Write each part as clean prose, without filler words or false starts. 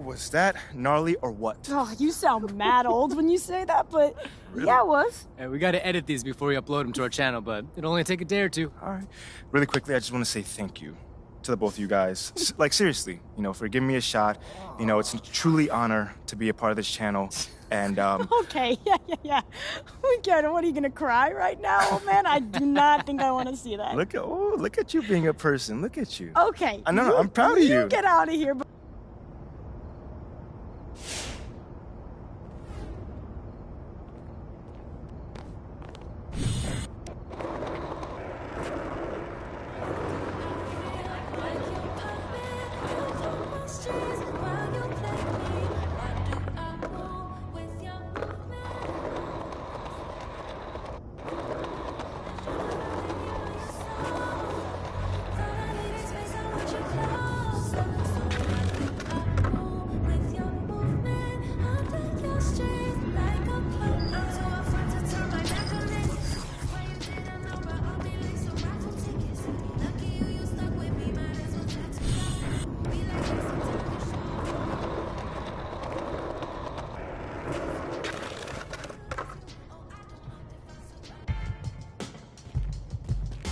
Was that gnarly or what? Oh, you sound mad old when you say that, but really? Yeah, it was. Hey, we gotta edit these before we upload them to our channel, but it'll only take a day or two. All right. Really quickly, I just want to say thank you to the both of you guys. Like, seriously, for giving me a shot. It's a truly honor to be a part of this channel. And, Okay, yeah. We get it. What, are you gonna cry right now, old man? I do not think I want to see that. Look at you being a person. Look at you. Okay. No, I'm proud of you. You get out of here.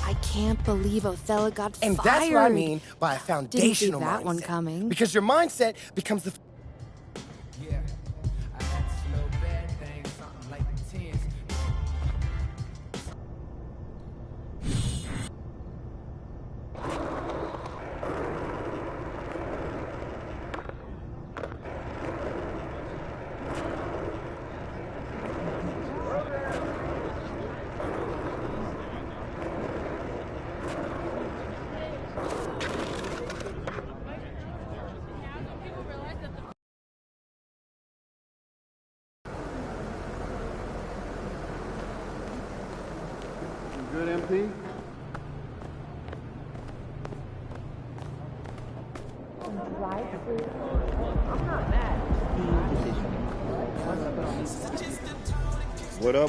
I can't believe Othello got fired. And that's what I mean by a foundational Didn't see that mindset. one coming. Because your mindset becomes the... Yeah, I had to slow bad things, something like the tens.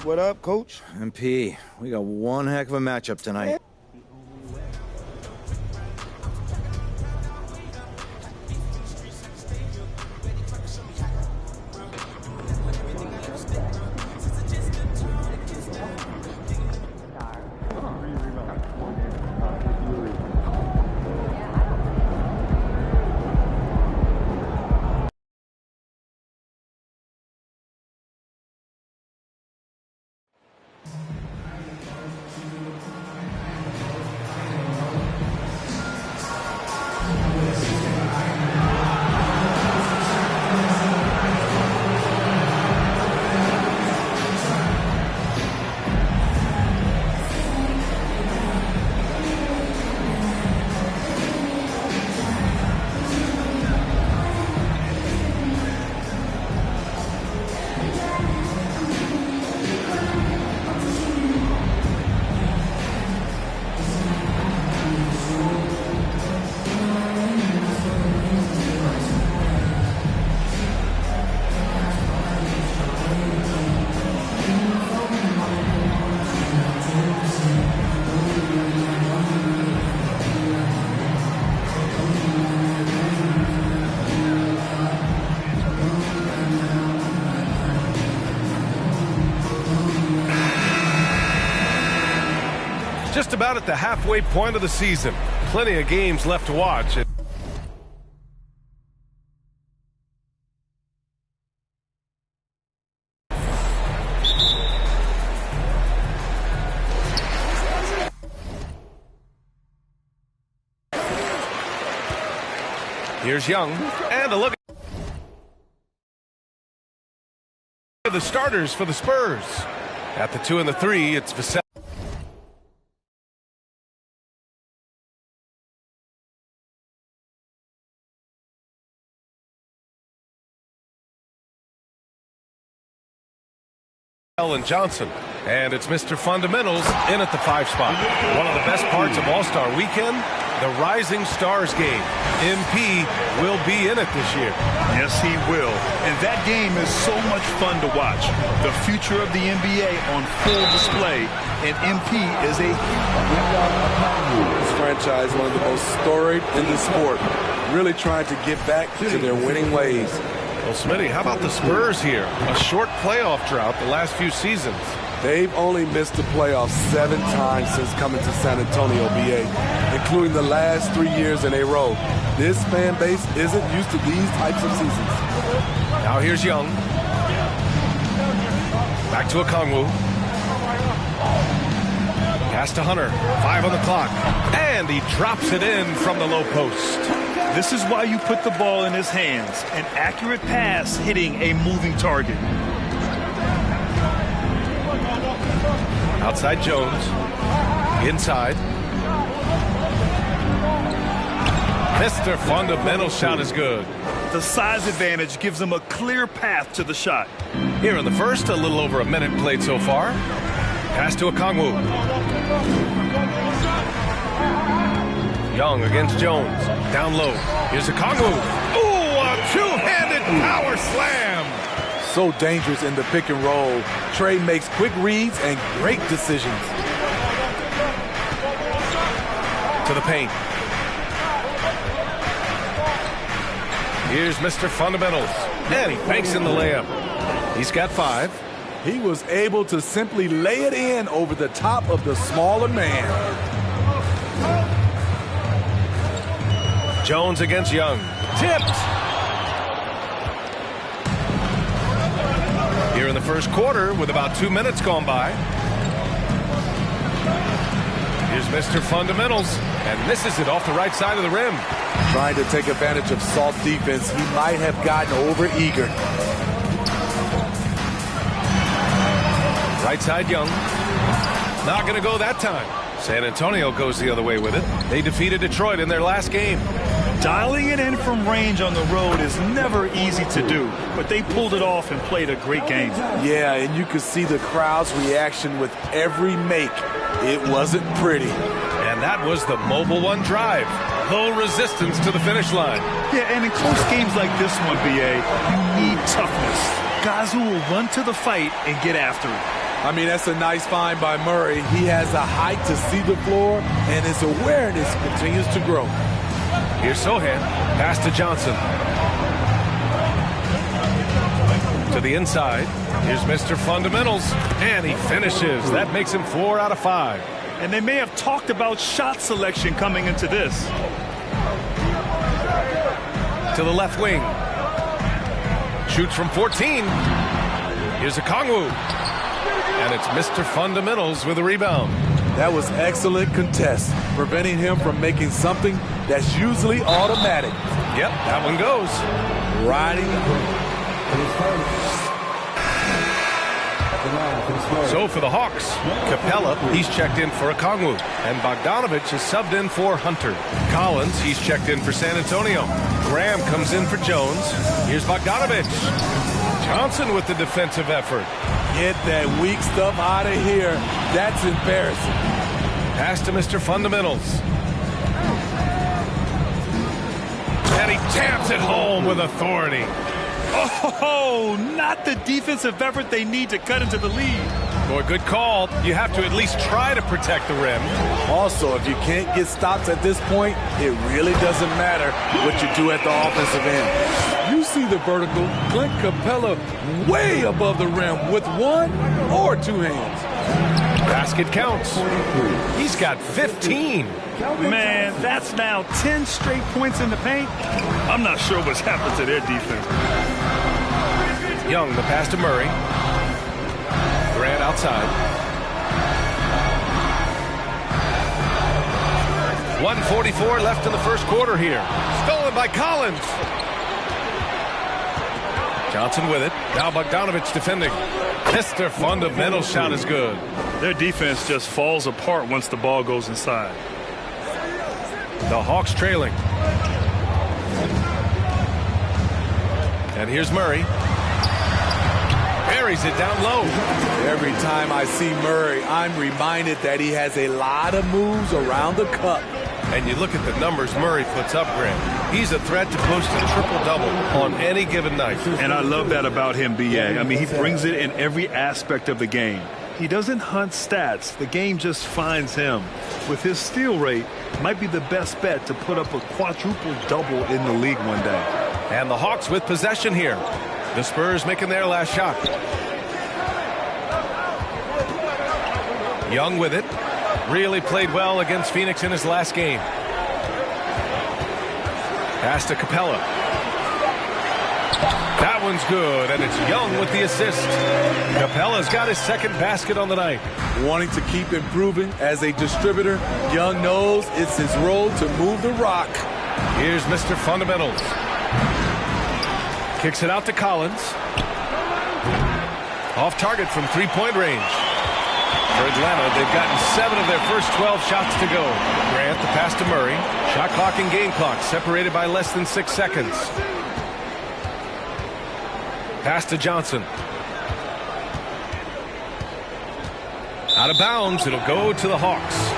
What up, Coach? MP, we got one heck of a matchup tonight. Just about at the halfway point of the season. Plenty of games left to watch. Here's Young, and a look at the starters for the Spurs. At the 2 and the 3, it's Vassell. And Johnson, and it's Mr. Fundamentals in at the 5 spot. One of the best parts of All-Star Weekend, the Rising Stars game. MP will be in it this year. Yes, he will. And that game is so much fun to watch. The future of the NBA on full display, and MP is a this franchise, one of the most storied in the sport, really trying to get back to their winning ways. Well, Smitty, how about the Spurs here? A short playoff drought the last few seasons. They've only missed the playoffs 7 times since coming to San Antonio, BA, including the last 3 years in a row. This fan base isn't used to these types of seasons. Now here's Young. Back to Okongwu. Pass to Hunter. 5 on the clock. And he drops it in from the low post. This is why you put the ball in his hands. An accurate pass hitting a moving target. Outside Jones. Inside. Mr. Fundamental shot is good. The size advantage gives him a clear path to the shot. Here in the first, a little over a minute played so far. Pass to Okongwu. Young against Jones. Down low. Here's Okongwu. Ooh, a two-handed power slam. So dangerous in the pick and roll. Trey makes quick reads and great decisions. To the paint. Here's Mr. Fundamentals. And he banks in the layup. He's got 5. He was able to simply lay it in over the top of the smaller man. Jones against Young. Tipped. Here in the first quarter with about 2 minutes gone by. Here's Mr. Fundamentals. And misses it off the right side of the rim. Trying to take advantage of soft defense. He might have gotten over-eager. Right side Young. Not going to go that time. San Antonio goes the other way with it. They defeated Detroit in their last game. Dialing it in from range on the road is never easy to do, but they pulled it off and played a great game. Yeah, and you could see the crowd's reaction with every make. it wasn't pretty. And that was the Mobile One drive. Low resistance to the finish line. Yeah, and in close games like this one, BA, you need toughness. Guys who will run to the fight and get after it. I mean, that's a nice find by Murray. He has the height to see the floor, and his awareness continues to grow. Here's Sohan. Pass to Johnson. To the inside. Here's Mr. Fundamentals. And he finishes. That makes him 4 out of 5. And they may have talked about shot selection coming into this. To the left wing. Shoots from 14. Here's Okongwu. And it's Mr. Fundamentals with a rebound. That was excellent contest, preventing him from making something that's usually automatic. Yep, that one goes. Riding. So for the Hawks, Capella, he's checked in for Okongwu. And Bogdanovich is subbed in for Hunter. Collins, he's checked in for San Antonio. Graham comes in for Jones. Here's Bogdanovich. Johnson with the defensive effort. Get that weak stuff out of here. That's embarrassing. Pass to Mr. Fundamentals. And he taps it home with authority. Oh, not the defensive effort they need to cut into the lead. Boy, good call. You have to at least try to protect the rim. Also, if you can't get stops at this point, it really doesn't matter what you do at the offensive end. You see the vertical. Clint Capella way above the rim with 1 or 2 hands. Basket counts. He's got 15. Man, that's now 10 straight points in the paint. I'm not sure what's happened to their defense. Young, the pass to Murray. Grant outside. 1:44 left in the first quarter here. Stolen by Collins. Johnson with it. Now Bogdanovich defending. Mr. Fundamental shot is good. Their defense just falls apart once the ball goes inside. The Hawks trailing. And here's Murray. Buries it down low. Every time I see Murray, I'm reminded that he has a lot of moves around the cup. And you look at the numbers Murray puts up, Grant. He's a threat to post a triple-double on any given night. And I love that about him, B.A. I mean, he brings it in every aspect of the game. He doesn't hunt stats. The game just finds him. With his steal rate, might be the best bet to put up a quadruple-double in the league one day. And the Hawks with possession here. The Spurs making their last shot. Young with it. Really played well against Phoenix in his last game. Pass to Capella. That one's good, and it's Young with the assist. Capella's got his second basket on the night. Wanting to keep improving as a distributor, Young knows it's his role to move the rock. Here's Mr. Fundamentals. Kicks it out to Collins. Off target from three-point range. For Atlanta, they've gotten 7 of their first 12 shots to go. Grant, the pass to Murray. Shot clock and game clock separated by less than 6 seconds. Pass to Johnson. Out of bounds, it'll go to the Hawks.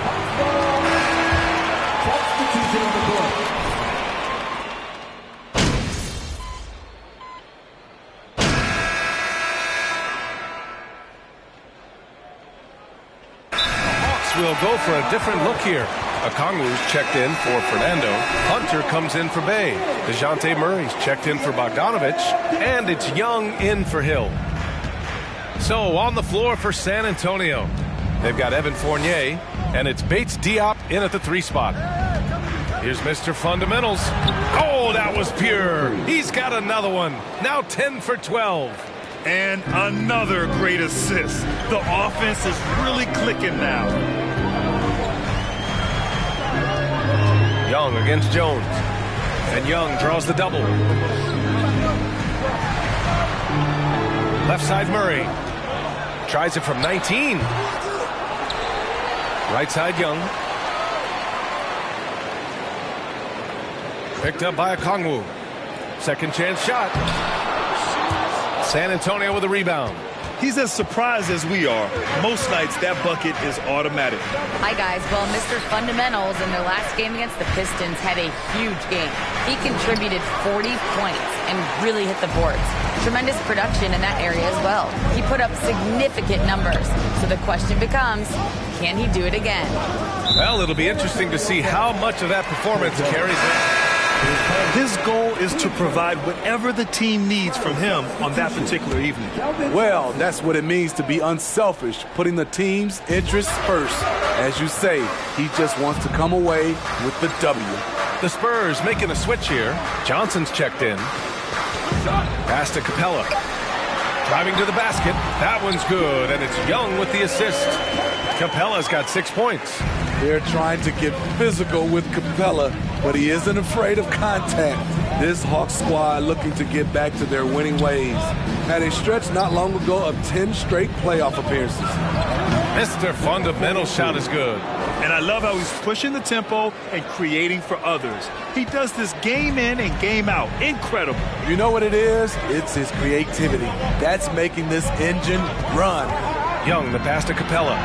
Will go for a different look here. Okongwu's checked in for Fernando. Hunter comes in for Bay. DeJounte Murray's checked in for Bogdanovich. And it's Young in for Hill. So on the floor for San Antonio, they've got Evan Fournier, and it's Bates Diop in at the 3 spot. Here's Mr. Fundamentals. Oh, that was pure. He's got another one. Now 10 for 12. And another great assist. The offense is really clicking now. Young against Jones. And Young draws the double. Left side Murray. Tries it from 19. Right side Young. Picked up by Okongwu. Second chance shot. San Antonio with a rebound. He's as surprised as we are. Most nights, that bucket is automatic. Hi, guys. Well, Mr. Fundamentals in their last game against the Pistons had a huge game. He contributed 40 points and really hit the boards. Tremendous production in that area as well. He put up significant numbers. So the question becomes, can he do it again? Well, it'll be interesting to see how much of that performance carries in. His goal is to provide whatever the team needs from him on that particular evening. Well, that's what it means to be unselfish, putting the team's interests first. As you say, he just wants to come away with the W. The Spurs making a switch here. Johnson's checked in. Pass to Capella. Driving to the basket. That one's good, and it's Young with the assist. Capella's got 6 points. They're trying to get physical with Capella, but he isn't afraid of contact. This Hawks squad looking to get back to their winning ways. Had a stretch not long ago of 10 straight playoff appearances. Mr. Fundamental shot is good. And I love how he's pushing the tempo and creating for others. He does this game in and game out. Incredible. You know what it is? It's his creativity. That's making this engine run. Young, the pass to Capella.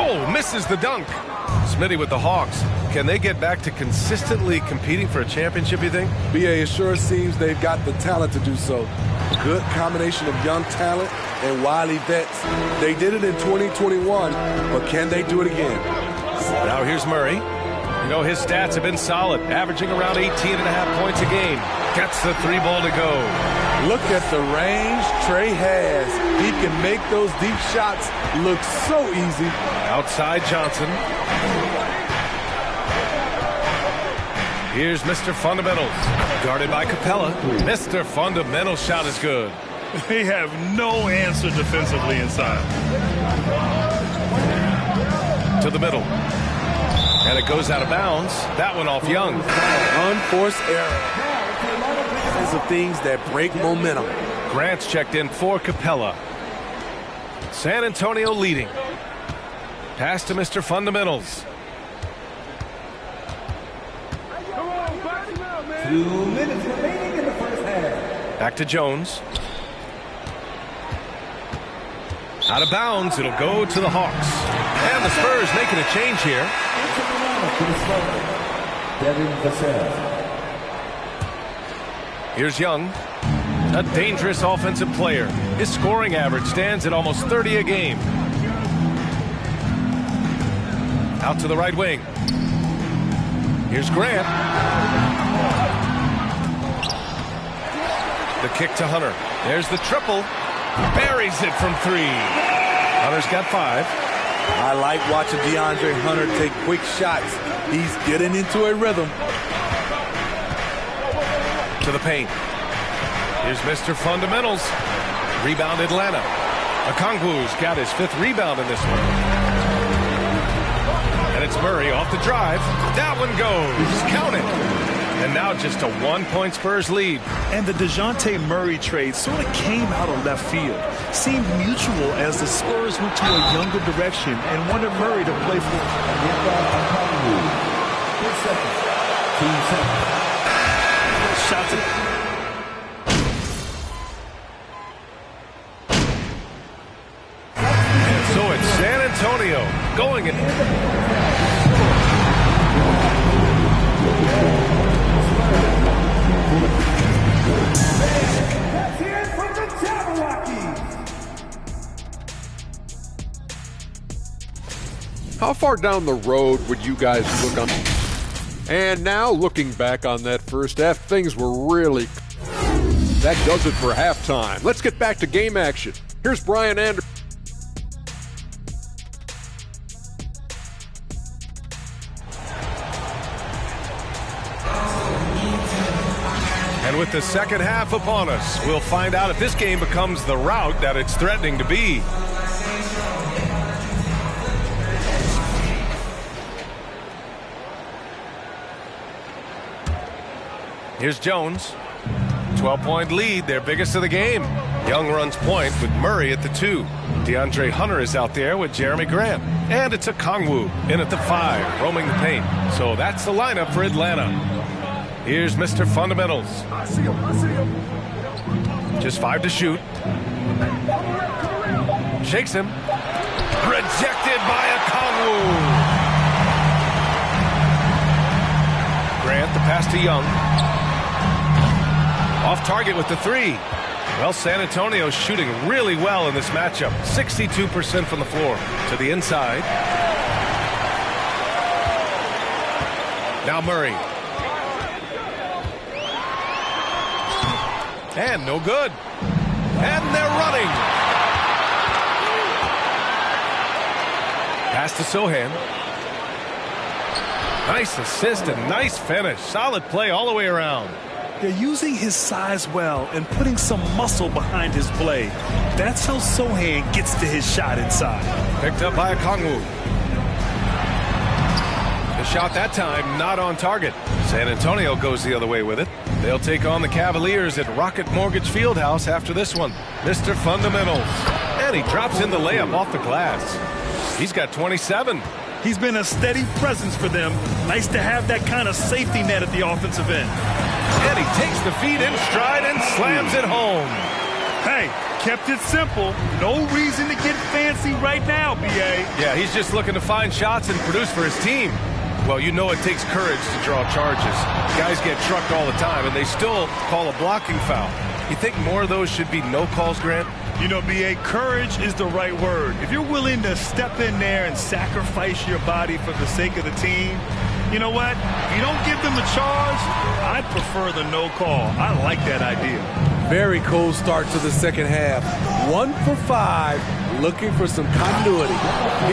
Oh, misses the dunk. Smitty with the Hawks. Can they get back to consistently competing for a championship, you think? BA, it sure seems they've got the talent to do so. Good combination of young talent and wily vets. They did it in 2021, but can they do it again? Now here's Murray. You know, his stats have been solid, averaging around 18.5 points a game. Gets the 3 ball to go. Look at the range Trey has. He can make those deep shots look so easy. Outside Johnson. Here's Mr. Fundamentals. Guarded by Capella. Mr. Fundamental shot is good. They have no answer defensively inside. To the middle. And it goes out of bounds. That one off Young. Unforced error. These are things that break momentum. Grant's checked in for Capella. San Antonio leading. Pass to Mr. Fundamentals. 2 minutes remaining in the first half. Back to Jones. Out of bounds. It'll go to the Hawks. And the Spurs making a change here. Here's Young. A dangerous offensive player. His scoring average stands at almost 30 a game. Out to the right wing. Here's Grant. The kick to Hunter. There's the triple. Buries it from 3. Hunter's got 5. I like watching DeAndre Hunter take quick shots. He's getting into a rhythm. To the paint. Here's Mr. Fundamentals. Rebound Atlanta. Okongwu's got his 5th rebound in this one. And it's Murray off the drive. That one goes. Count it. And now just a 1-point Spurs lead. And the DeJounte Murray trade sort of came out of left field. Seemed mutual as the Spurs went to a younger direction and wanted Murray to play for Shots it. And so it's San Antonio going in. Let's hear it from the Jabberwockies. How far down the road would you guys look on? And now, looking back on that first half, things were really... That does it for halftime. Let's get back to game action. Here's Brian Anderson. And with the second half upon us, we'll find out if this game becomes the rout that it's threatening to be. Here's Jones. 12-point lead, their biggest of the game. Young runs point with Murray at the 2. DeAndre Hunter is out there with Jeremy Grant. And it's Okongwu in at the 5, roaming the paint. So that's the lineup for Atlanta. Here's Mr. Fundamentals. Just 5 to shoot. Shakes him. Rejected by Okongwu. Grant, the pass to Young. Off target with the three. Well, San Antonio's shooting really well in this matchup. 62% from the floor. To the inside. Now Murray. And no good. And they're running. Pass to Sohan. Nice assist and nice finish. Solid play all the way around. They're using his size well and putting some muscle behind his play. That's how Sohan gets to his shot inside. Picked up by Okongwu. The shot that time not on target. San Antonio goes the other way with it. They'll take on the Cavaliers at Rocket Mortgage Fieldhouse after this one. Mr. Fundamentals. And he drops in the layup off the glass. He's got 27. He's been a steady presence for them. Nice to have that kind of safety net at the offensive end. And he takes the feed in stride and slams it home. Hey, kept it simple. No reason to get fancy right now, B.A. Yeah, he's just looking to find shots and produce for his team. Well, you know it takes courage to draw charges. Guys get trucked all the time, and they still call a blocking foul. You think more of those should be no calls, Grant? You know, B.A., courage is the right word. If you're willing to step in there and sacrifice your body for the sake of the team, you know what? If you don't give them a charge, I prefer the no call. I like that idea. Very cold start to the second half. 1 for 5, looking for some continuity.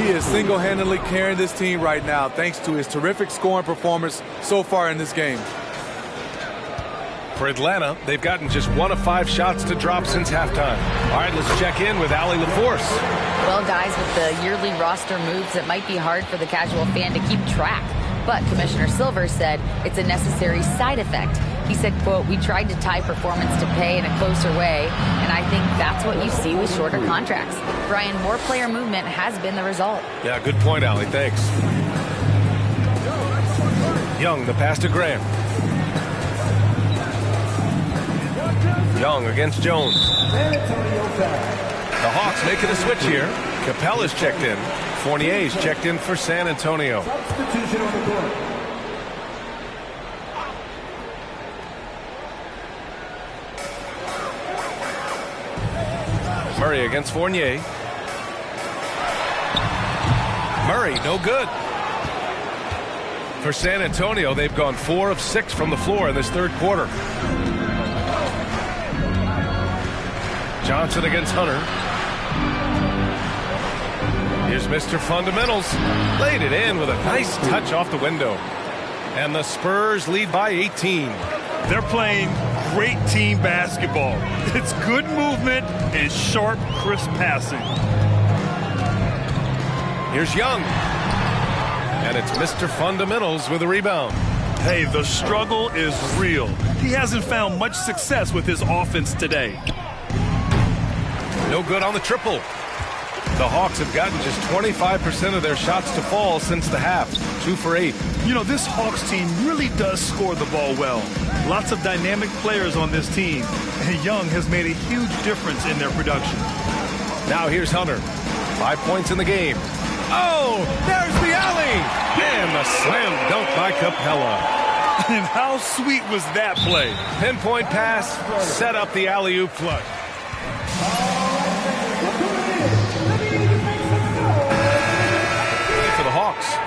He is single-handedly carrying this team right now thanks to his terrific scoring performance so far in this game. For Atlanta, they've gotten just 1 of 5 shots to drop since halftime. All right, let's check in with Allie LaForce. Well, guys, with the yearly roster moves, it might be hard for the casual fan to keep track. But Commissioner Silver said it's a necessary side effect. He said, quote, "We tried to tie performance to pay in a closer way, and I think that's what you see with shorter contracts." Brian, more player movement has been the result. Yeah, good point, Allie. Thanks. Young, the pass to Graham. Young against Jones. The Hawks making a switch here. Capella's checked in. Fournier's checked in for San Antonio. Murray against Fournier. Murray, no good. For San Antonio, they've gone 4 of 6 from the floor in this third quarter. Johnson against Hunter. Here's Mr. Fundamentals. Laid it in with a nice touch off the window. And the Spurs lead by 18. They're playing great team basketball. It's good movement and sharp, crisp passing. Here's Young. And it's Mr. Fundamentals with a rebound. Hey, the struggle is real. He hasn't found much success with his offense today. No good on the triple. The Hawks have gotten just 25% of their shots to fall since the half. 2 for 8. You know, this Hawks team really does score the ball well. Lots of dynamic players on this team. And Young has made a huge difference in their production. Now here's Hunter. 5 points in the game. Oh, there's the alley. And the slam dunk by Capella. And how sweet was that play? Pinpoint pass, set up the alley-oop flush. For the Hawks.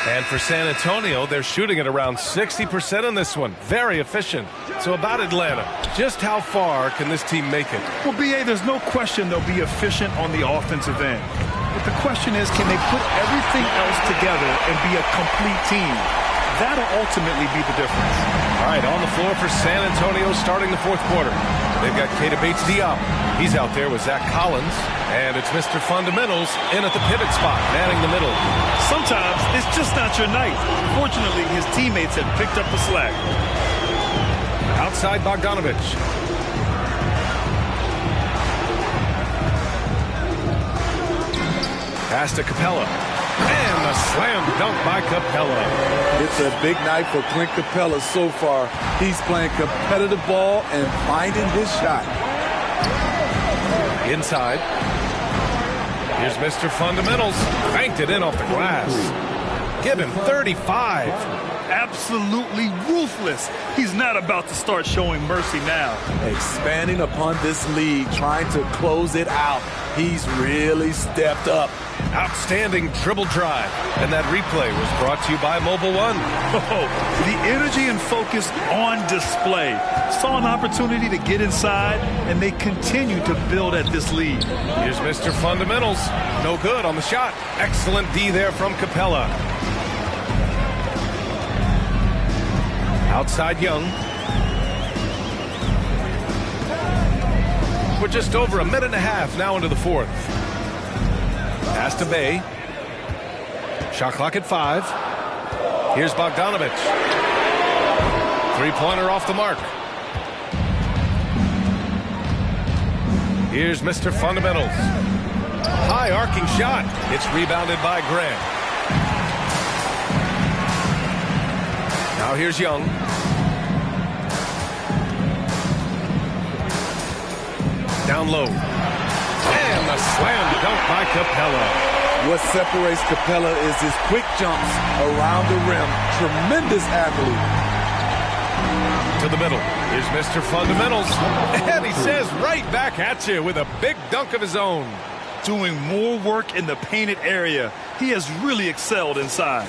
And for San Antonio, they're shooting at around 60% in this one. Very efficient. So about Atlanta, just how far can this team make it? Well, B.A., there's no question they'll be efficient on the offensive end. But the question is, can they put everything else together and be a complete team? That'll ultimately be the difference. All right, on the floor for San Antonio starting the fourth quarter. They've got Keita Bates-Diop. He's out there with Zach Collins. And it's Mr. Fundamentals in at the pivot spot, manning the middle. Sometimes it's just not your night. Fortunately, his teammates have picked up the slack. Outside Bogdanovich. Pass to Capella. And a slam dunk by Capella. It's a big night for Clint Capella so far. He's playing competitive ball and finding his shot. Inside. Here's Mr. Fundamentals. Banked it in off the glass. Give him 35. Absolutely ruthless. He's not about to start showing mercy now. Expanding upon this lead, trying to close it out. He's really stepped up. Outstanding dribble drive. And that replay was brought to you by Mobile One. Oh, the energy and focus on display. Saw an opportunity to get inside, and they continue to build at this lead. Here's Mr. Fundamentals. No good on the shot. Excellent D there from Capella. Outside Young. We're just over a minute and a half now into the fourth. Pass to Bay. Shot clock at 5. Here's Bogdanovich. Three-pointer off the mark. Here's Mr. Fundamentals. High arcing shot. It's rebounded by Grant. Now here's Young. Down low. And a slam dunk by Capella. What separates Capella is his quick jumps around the rim. Tremendous athlete. To the middle. Here's Mr. Fundamentals. And he says right back at you with a big dunk of his own. Doing more work in the painted area. He has really excelled inside.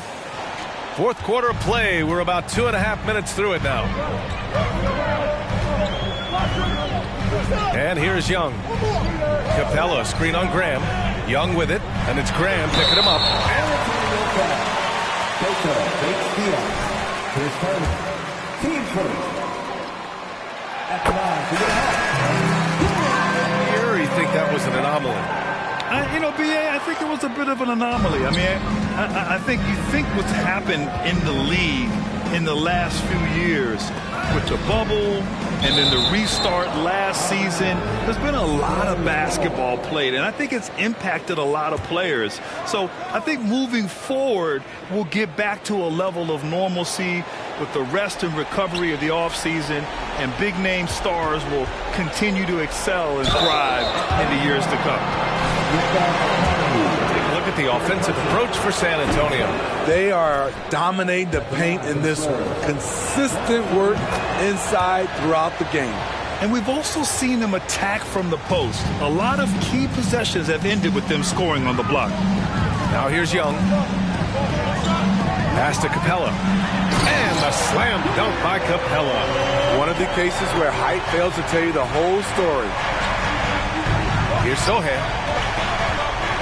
Fourth quarter of play. We're about 2.5 minutes through it now. And here's Young. Capella, screen on Graham. Young with it, and it's Graham picking him up. Here, you think that was an anomaly? You know, B.A., I think it was a bit of an anomaly. I mean, I think you think what's happened in the league in the last few years with the bubble and then the restart last season, there's been a lot of basketball played, and I think it's impacted a lot of players. So I think moving forward, we'll get back to a level of normalcy with the rest and recovery of the offseason, and big-name stars will continue to excel and thrive in the years to come. Take a look at the offensive approach for San Antonio. They are dominating the paint in this one. Consistent work inside throughout the game. And we've also seen them attack from the post. A lot of key possessions have ended with them scoring on the block. Now here's Young. Pass to Capella. And a slam dunk by Capella. One of the cases where height fails to tell you the whole story. Here's Sohan.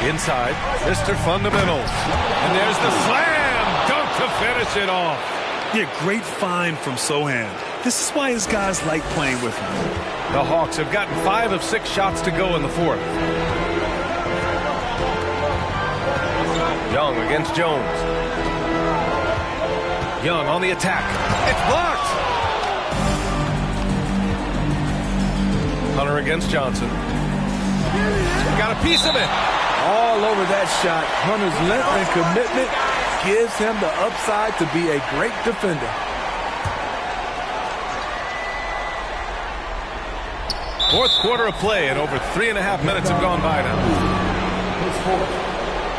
Inside, Mr. Fundamentals. And there's the slam dunk to finish it off. Yeah, great find from Sohan. This is why his guys like playing with him. The Hawks have gotten 5 of 6 shots to go in the fourth. Young against Jones. Young on the attack. It's blocked. Hunter against Johnson. Got a piece of it. All over that shot. Hunter's length and commitment gives him the upside to be a great defender. Fourth quarter of play, and over 3.5 minutes have gone by now.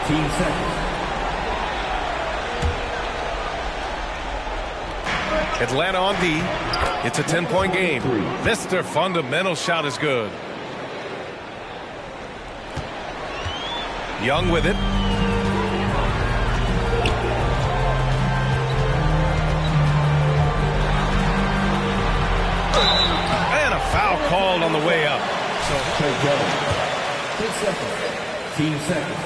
Team seconds. Atlanta on D. It's a 10-point game. Mr. Fundamental shot is good. Young with it. And a foul called on the way up. So 10 seconds. Team seconds.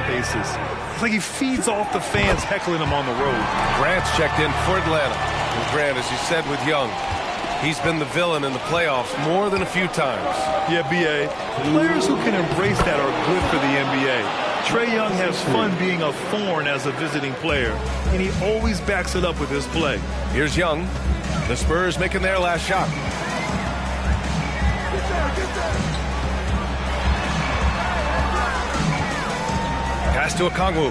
Bases. It's like he feeds off the fans heckling him on the road. Grant's checked in for Atlanta. And Grant, as you said with Young, he's been the villain in the playoffs more than a few times. Yeah, B.A. Players who can embrace that are good for the NBA. Trae Young has fun being a thorn as a visiting player, and he always backs it up with his play. Here's Young. The Spurs making their last shot. Pass to Okongwu.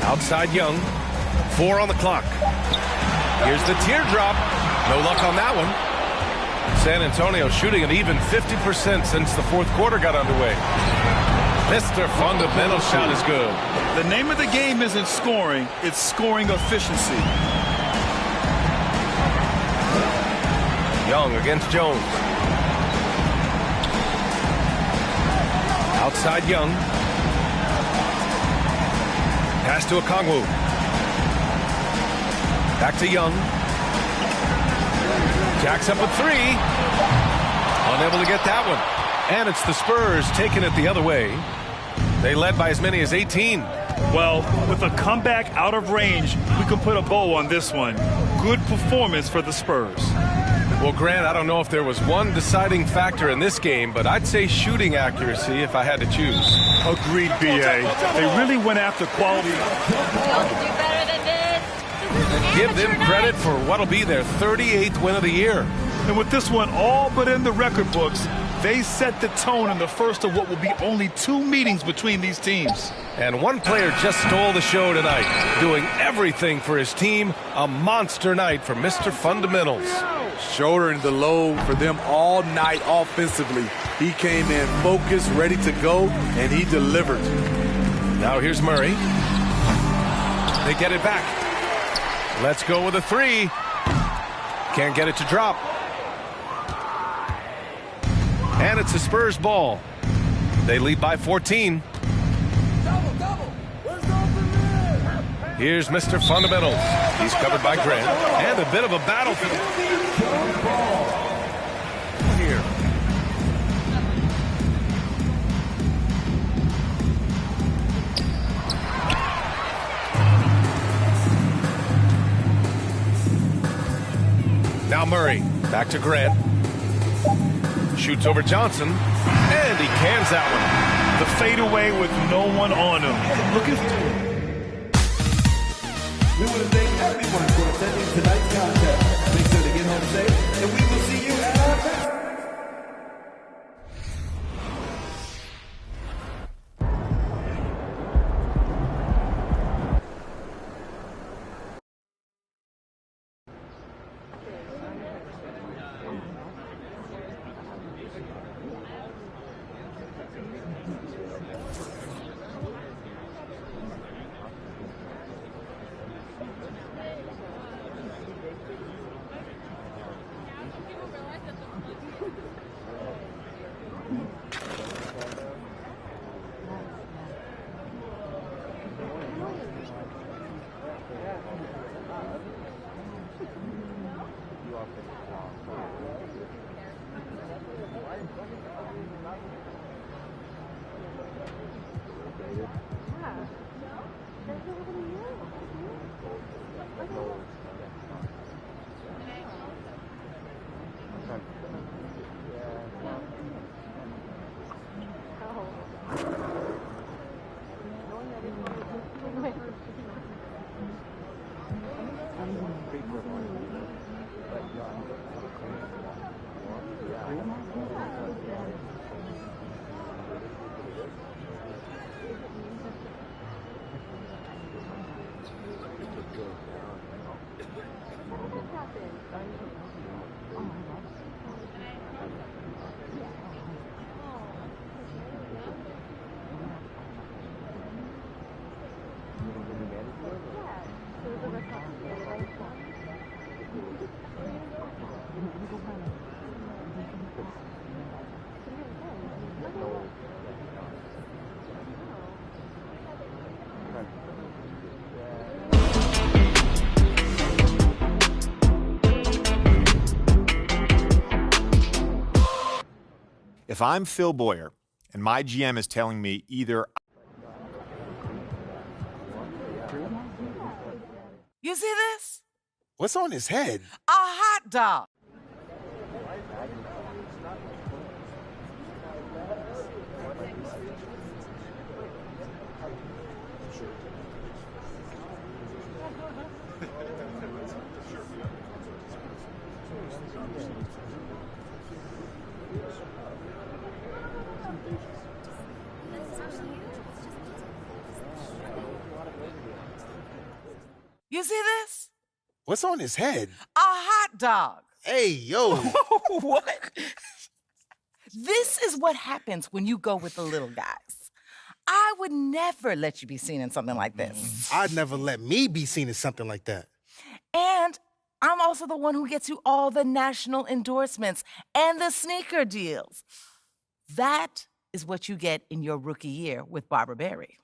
Outside Young. 4 on the clock. Here's the teardrop. No luck on that one. San Antonio shooting an even 50% since the fourth quarter got underway. Mr. Fundamental shot is good. The name of the game isn't scoring, it's scoring efficiency. Young against Jones. Outside Young. Pass to Okongwu. Back to Young. Jacks up a 3. Unable to get that one. And it's the Spurs taking it the other way. They led by as many as 18. Well, with a comeback out of range, we can put a bow on this one. Good performance for the Spurs. Well, Grant, I don't know if there was one deciding factor in this game, but I'd say shooting accuracy if I had to choose. Agreed, B.A. They really went after quality. Give them credit for what'll be their 38th win of the year. And with this one all but in the record books, they set the tone in the first of what will be only 2 meetings between these teams. And one player just stole the show tonight, doing everything for his team. A monster night for Mr. Fundamentals. Shouldering the load for them all night offensively. He came in focused, ready to go, and he delivered. Now here's Murray. They get it back. Let's go with a 3. Can't get it to drop. And it's the Spurs ball. They lead by 14. Here's Mr. Fundamentals. He's covered by Grant. And a bit of a battle for here. Now Murray. Back to Grant. Shoots over Johnson, and he cans that one. The fadeaway with no one on him. Looking. We want to thank everyone for attending tonight's contest. Make sure to get home safe, and we will see you at our next. If I'm Phil Boyer and my GM is telling me either You see this? What's on his head? A hot dog. You see this? What's on his head? A hot dog. Hey, yo. What? This is what happens when you go with the little guys. I would never let you be seen in something like this. I'd never let me be seen in something like that. And I'm also the one who gets you all the national endorsements and the sneaker deals. That is what you get in your rookie year with Barbara Berry.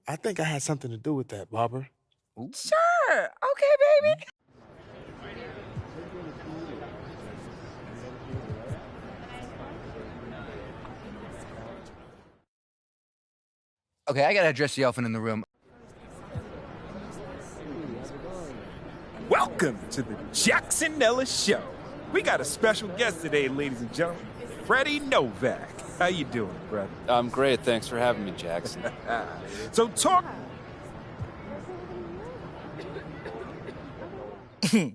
I think I had something to do with that, Barbara. Sure. Okay, baby. Okay, I gotta address the elephant in the room. Welcome to the Jackson Ellis Show. We got a special guest today, ladies and gentlemen. Freddie Novak. How you doing, brother? I'm great. Thanks for having me, Jackson. So talk...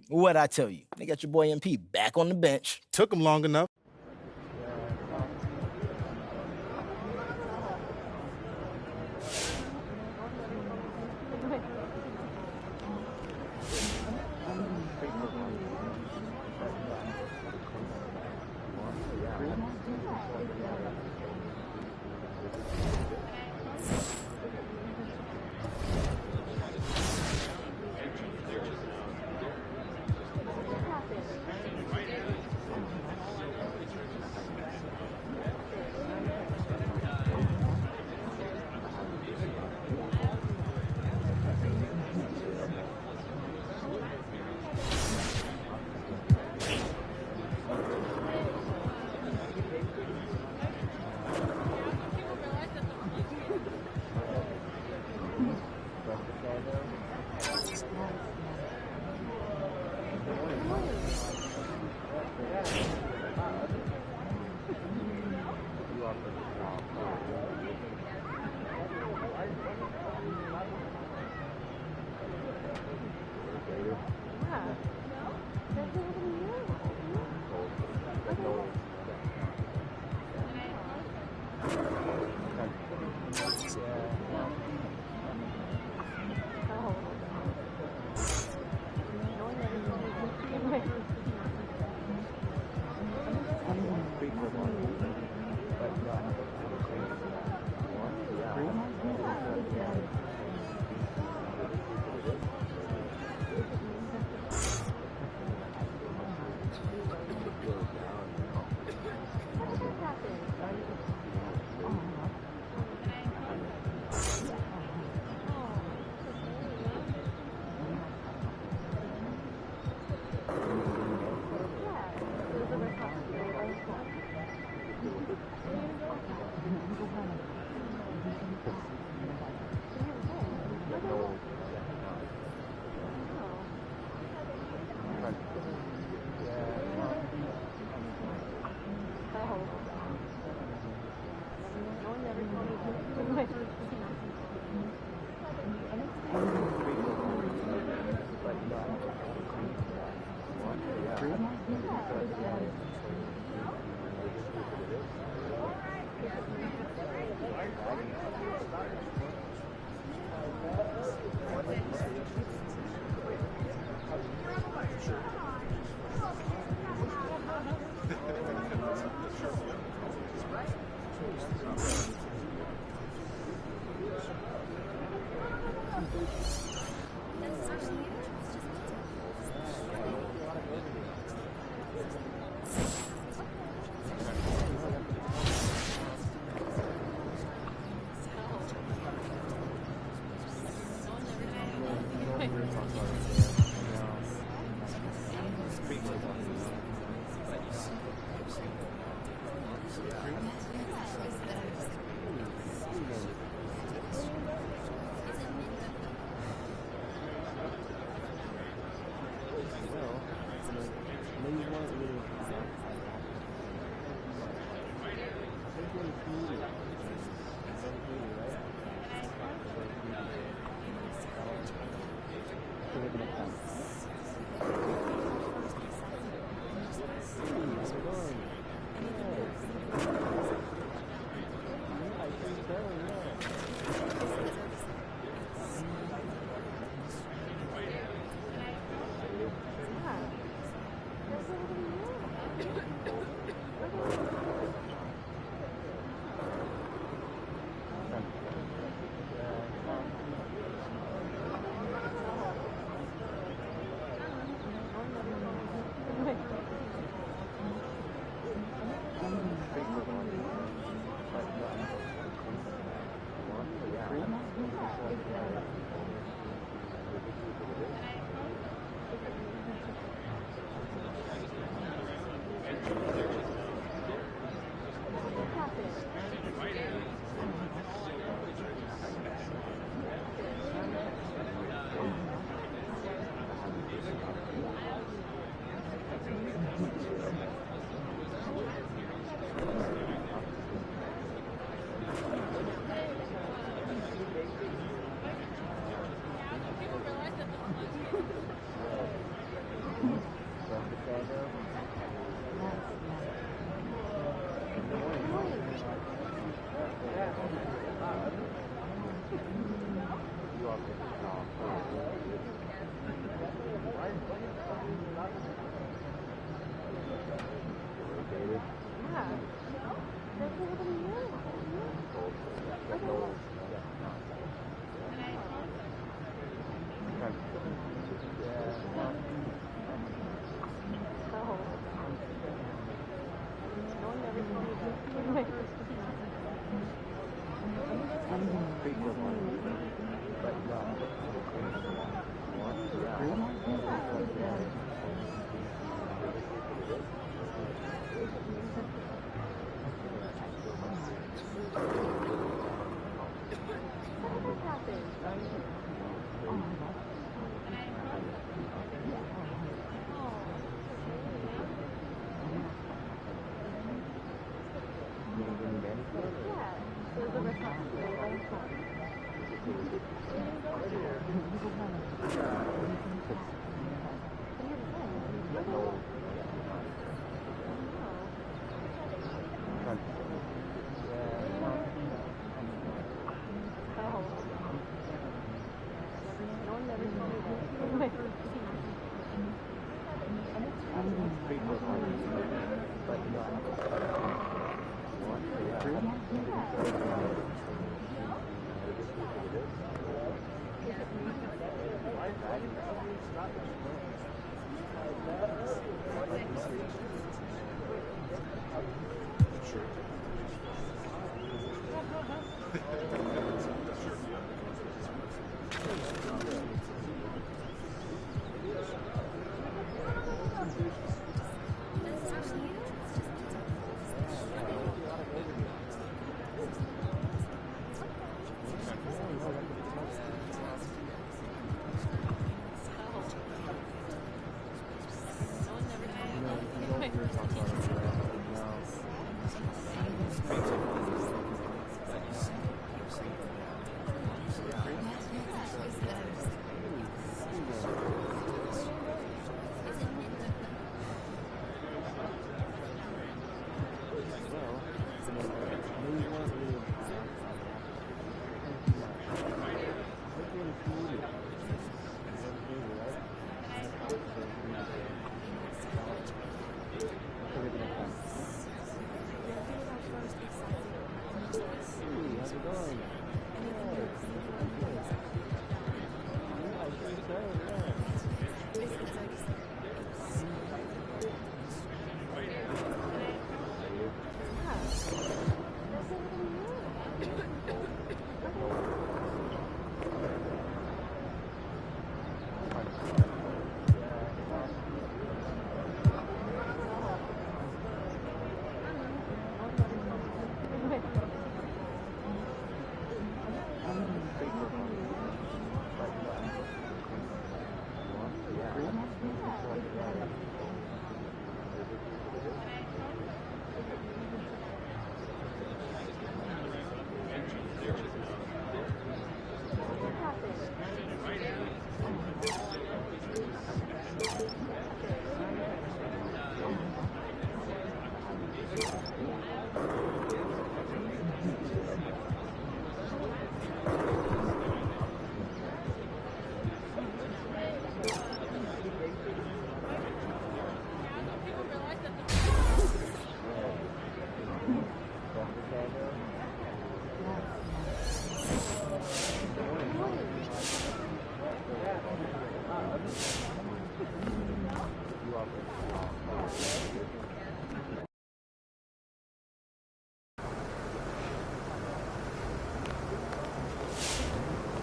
What'd I tell you? They got your boy MP back on the bench. Took him long enough.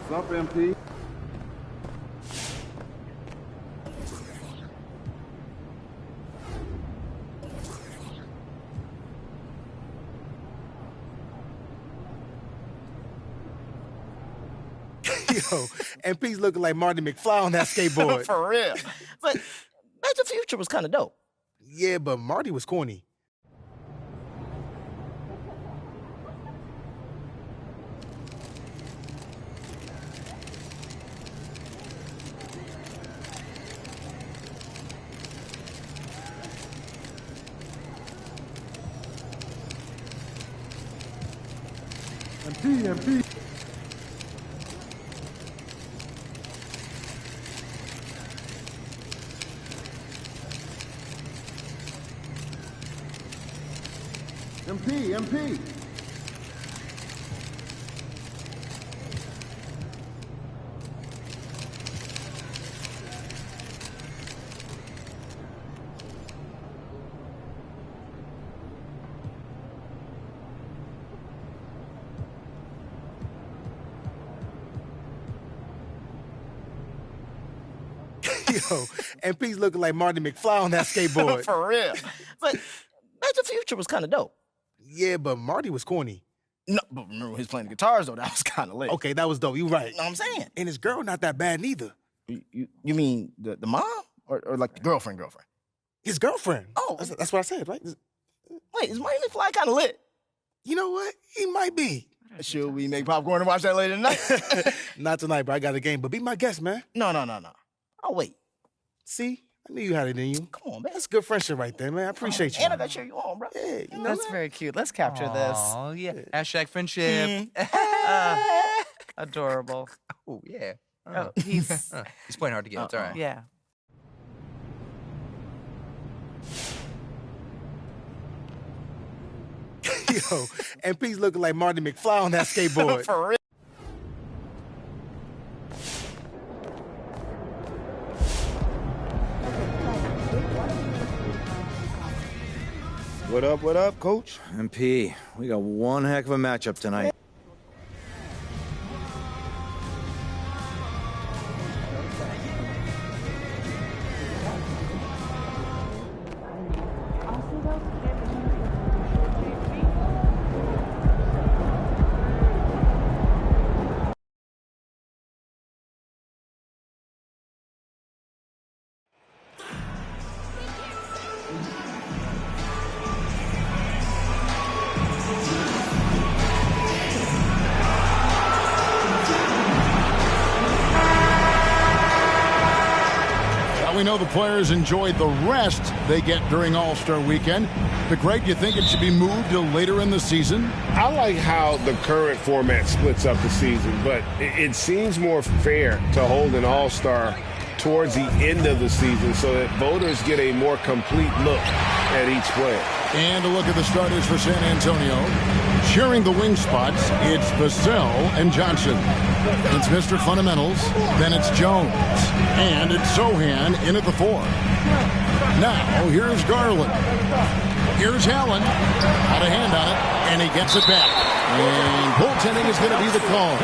What's up, MP? Yo, MP's looking like Marty McFly on that skateboard. For real. But Back to the Future was kind of dope. Yeah, but Marty was corny. MP. MP. Yo, MP's looking like Marty McFly on that skateboard. For real. But Back to the Future was kind of dope. Yeah, but Marty was corny. No, but remember when he was playing the guitars, though? That was kind of lit. Okay, that was dope. You right. You know what I'm saying? And his girl not that bad neither. You mean the mom? Or like the girlfriend? His girlfriend. Oh. That's what I said, right? Wait, is Marty McFly kind of lit? You know what? He might be. Should we make popcorn and watch that later tonight? Not tonight, bro. I got a game. But be my guest, man. No. I'll wait. See? I knew you had it in you. Come on, man. That's good friendship right there, man. I appreciate you. And I got to cheer you on, bro. Yeah, you know That's very cute. Let's capture this. Oh, yeah. Hashtag friendship. Adorable. Oh, yeah. Oh, he's playing hard to get. It's all right. Yeah. Yo, and P's looking like Marty McFly on that skateboard. For real. What up, Coach? MP, we got one heck of a matchup tonight. We know the players enjoyed the rest they get during All-Star Weekend. But, Greg, you think it should be moved to later in the season? I like how the current format splits up the season, but it seems more fair to hold an All-Star towards the end of the season so that voters get a more complete look at each player. And a look at the starters for San Antonio. Sharing the wing spots, it's Vassell and Johnson. It's Mr. Fundamentals, then it's Jones. And it's Sohan in at the 4. Now, here's Garland. Here's Allen. Had a hand on it, and he gets it back. And goaltending is going to be the call.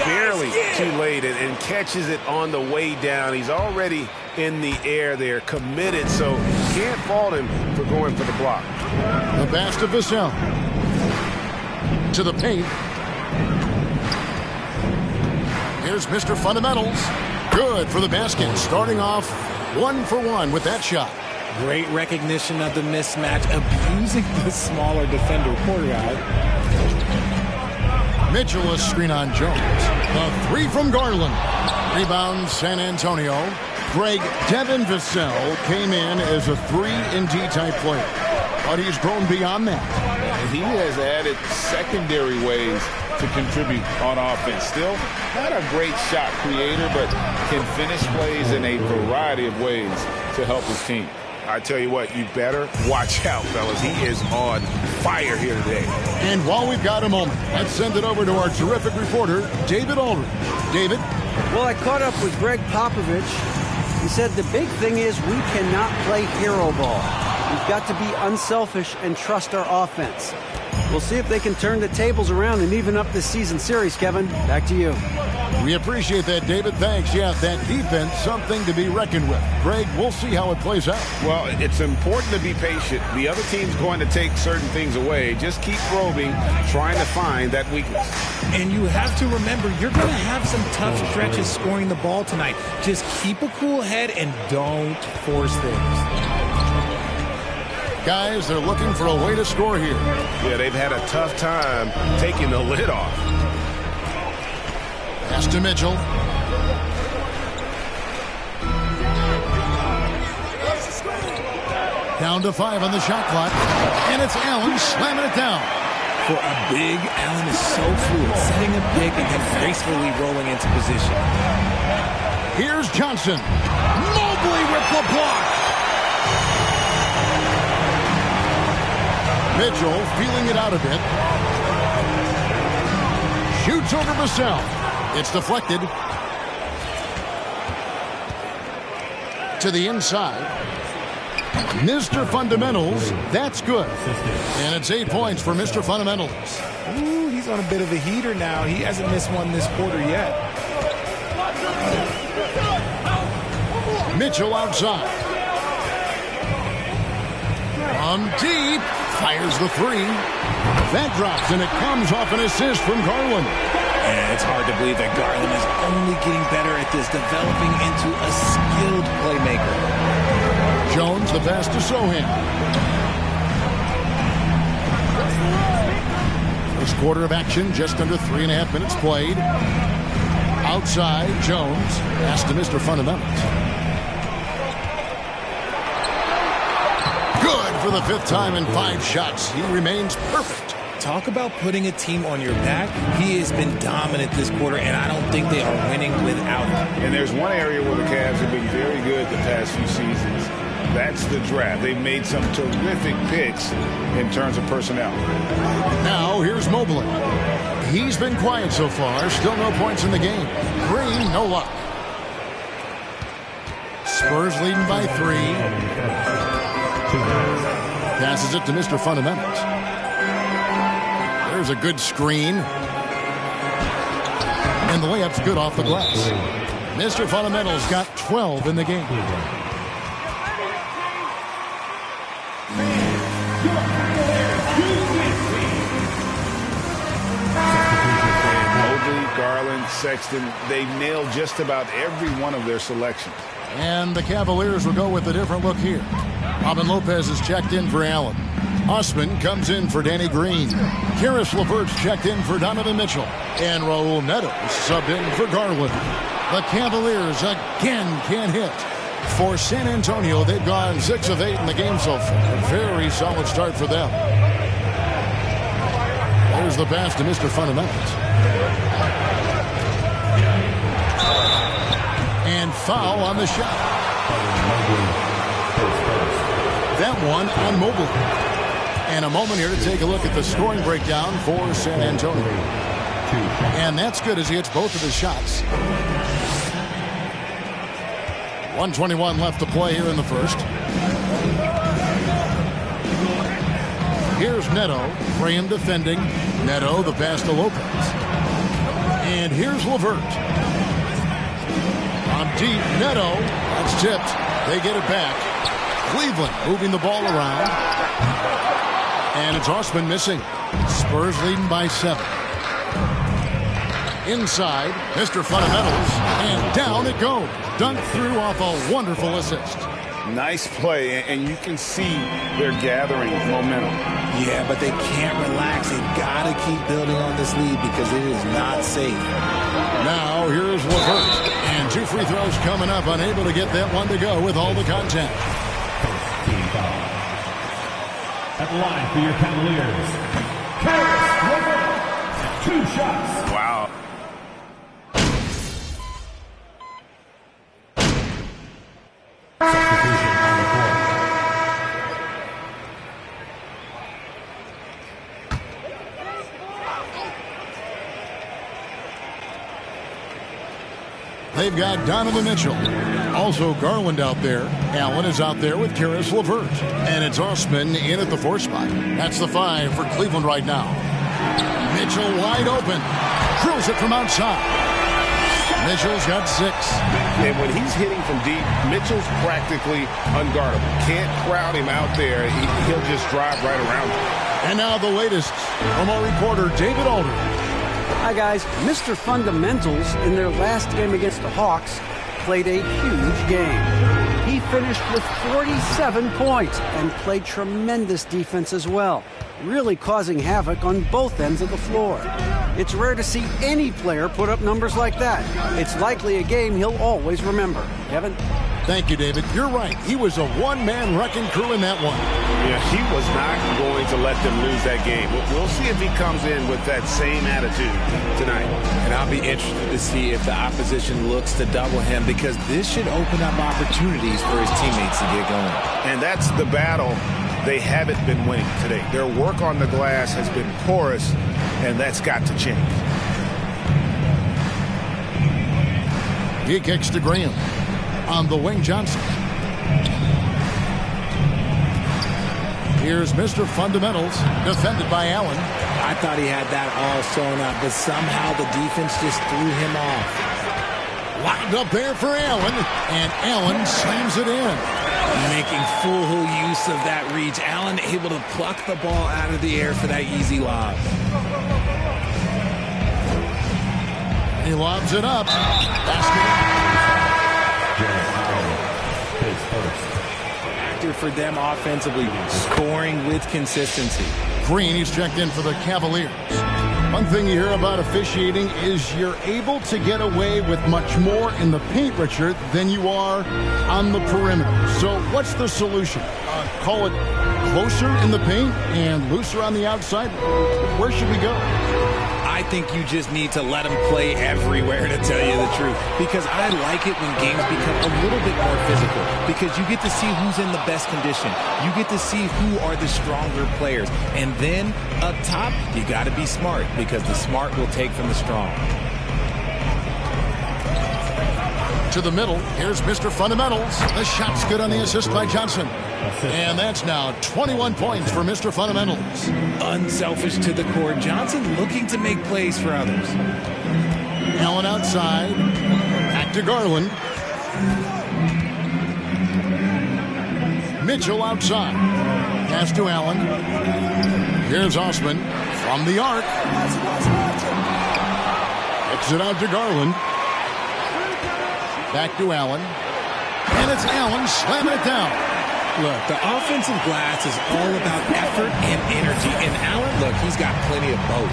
Barely too late and catches it on the way down. He's already in the air there, committed, so can't fault him for going for the block. The pass to Vassell. To the paint. Here's Mr. Fundamentals. Good for the basket. Starting off 1 for 1 with that shot. Great recognition of the mismatch, abusing the smaller defender. Poor guy. Mitchell, a screen on Jones. The 3 from Garland. Rebound San Antonio. Greg, Devin Vassell came in as a 3-and-D type player. But he's grown beyond that. He has added secondary ways to contribute on offense. Still not a great shot creator, but can finish plays in a variety of ways to help his team. I tell you what, you better watch out, fellas. He is on fire here today. And while we've got a moment, let's send it over to our terrific reporter, David Aldridge. David? Well, I caught up with Greg Popovich. He said the big thing is we cannot play hero ball. We've got to be unselfish and trust our offense. We'll see if they can turn the tables around and even up this season series, Kevin. Back to you. We appreciate that, David. Thanks. Yeah, that defense, something to be reckoned with. Greg, we'll see how it plays out. Well, it's important to be patient. The other team's going to take certain things away. Just keep probing, trying to find that weakness. And you have to remember, you're going to have some tough stretches scoring the ball tonight. Just keep a cool head and don't force things. Guys, they're looking for a way to score here. Yeah, they've had a tough time taking the lid off. Pass to Mitchell. Down to 5 on the shot clock. And it's Allen slamming it down. For a big, Allen is so fluid, setting a pick and then gracefully rolling into position. Here's Johnson. Mobley with the block. Mitchell feeling it out a bit. Shoots over Vassell. It's deflected. To the inside. Mr. Fundamentals, that's good. And it's 8 points for Mr. Fundamentals. Ooh, he's on a bit of a heater now. He hasn't missed one this quarter yet. Mitchell outside. From deep. Fires the 3. That drops, and it comes off an assist from Garland. And it's hard to believe that Garland is only getting better at this, developing into a skilled playmaker. Jones, the pass to Sohan. First quarter of action, just under 3.5 minutes played. Outside, Jones has to Mr. Fundamentals. Good for the 5th time in 5 shots. He remains perfect. Talk about putting a team on your back. He has been dominant this quarter, and I don't think they are winning without him. And there's one area where the Cavs have been very good the past few seasons. That's the draft. They've made some terrific picks in terms of personnel. Now, here's Mobley. He's been quiet so far. Still no points in the game. Green, no luck. Spurs leading by 3. Passes it to Mr. Fundamentals. There's a good screen. And the layup's good off the glass. Mr. Fundamentals got 12 in the game. Mobley, Garland, Sexton, they nailed just about every one of their selections. And the Cavaliers will go with a different look here. Robin Lopez is checked in for Allen. Osman comes in for Danny Green. Karis LeVert's checked in for Donovan Mitchell. And Raul Neto subbed in for Garland. The Cavaliers again can't hit. For San Antonio, they've gone 6 of 8 in the game so far. A very solid start for them. There's the pass to Mr. Fundamentals. And foul on the shot. That one on Mobley. And a moment here to take a look at the scoring breakdown for San Antonio. And that's good as he hits both of his shots. 1:21 left to play here in the first. Here's Neto. Graham defending. Neto, the pass to Lopez. And here's LeVert. On deep, Neto. That's tipped. They get it back. Cleveland moving the ball around. And it's Osman missing. Spurs leading by 7. Inside, Mr. Fundamentals. And down it goes. Dunked through off a wonderful assist. Nice play, and you can see they're gathering momentum. Yeah, but they can't relax. They've got to keep building on this lead because it is not safe. Now, here's LeVert. And 2 free throws coming up. Unable to get that one to go with all the contact. At the line for your Cavaliers, Karis LeVert, 2 shots. Wow. Substitution on the court. They've got Donovan Mitchell. Also Garland out there. Allen is out there with Karis LeVert. And it's Osman in at the 4 spot. That's the 5 for Cleveland right now. Mitchell wide open. Drills it from outside. Mitchell's got 6. And when he's hitting from deep, Mitchell's practically unguardable. Can't crowd him out there. He'll just drive right around him. And now the latest from our reporter, David Alder. Hi, guys. Mr. Fundamentals, in their last game against the Hawks, played a huge game. He finished with 47 points and played tremendous defense as well, really causing havoc on both ends of the floor. It's rare to see any player put up numbers like that. It's likely a game he'll always remember. Kevin? Thank you, David. You're right. He was a one-man wrecking crew in that one. Yeah, he was not going to let them lose that game. We'll see if he comes in with that same attitude tonight. And I'll be interested to see if the opposition looks to double him because this should open up opportunities for his teammates to get going. And that's the battle they haven't been winning today. Their work on the glass has been porous, and that's got to change. He kicks to Graham. On the wing, Johnson. Here's Mr. Fundamentals, defended by Allen. I thought he had that all sewn up, but somehow the defense just threw him off. Lobbed up there for Allen, and Allen slams it in. Making full use of that reach. Allen able to pluck the ball out of the air for that easy lob. He lobs it up. Basket. For them offensively, scoring with consistency. Green, he's checked in for the Cavaliers. One thing you hear about officiating is you're able to get away with much more in the paint, Richard, than you are on the perimeter. So what's the solution? Call it closer in the paint and looser on the outside? Where should we go? I think you just need to let them play everywhere, to tell you the truth. Because I like it when games become a little bit more physical. Because you get to see who's in the best condition. You get to see who are the stronger players. And then, up top, you got to be smart. Because the smart will take from the strong. To the middle, here's Mr. Fundamentals. The shot's good on the assist by Johnson. And that's now 21 points for Mr. Fundamentals. Unselfish to the core. Johnson looking to make plays for others. Allen outside. Back to Garland. Mitchell outside. Pass to Allen. Here's Osman from the arc. Kicks it out to Garland. Back to Allen. And it's Allen slamming it down. Look, the offensive glass is all about effort and energy. And Allen, look, he's got plenty of both.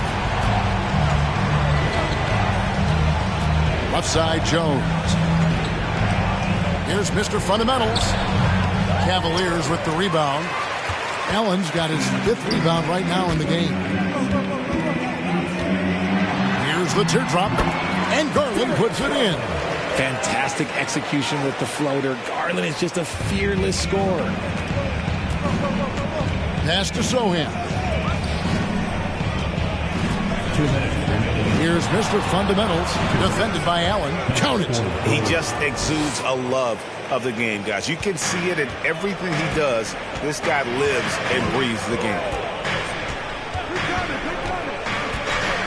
Left side, Jones. Here's Mr. Fundamentals. Cavaliers with the rebound. Allen's got his 5th rebound right now in the game. Here's the teardrop. And Garland puts it in. Fantastic execution with the floater. Garland is just a fearless scorer. Pass to Sohan. Here's Mr. Fundamentals, defended by Allen. Count it. He just exudes a love of the game, guys. You can see it in everything he does. This guy lives and breathes the game.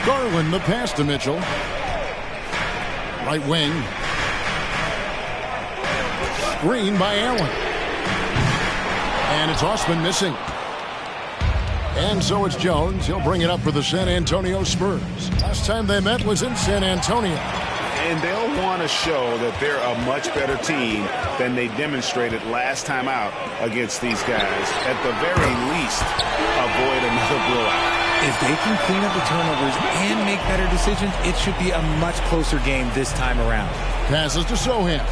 Garland, the pass to Mitchell. Right wing. Screen by Allen. And it's Osman missing. And so it's Jones. He'll bring it up for the San Antonio Spurs. Last time they met was in San Antonio. And they'll want to show that they're a much better team than they demonstrated last time out against these guys. At the very least, avoid another blowout. If they can clean up the turnovers and make better decisions, it should be a much closer game this time around. Passes to Sohan.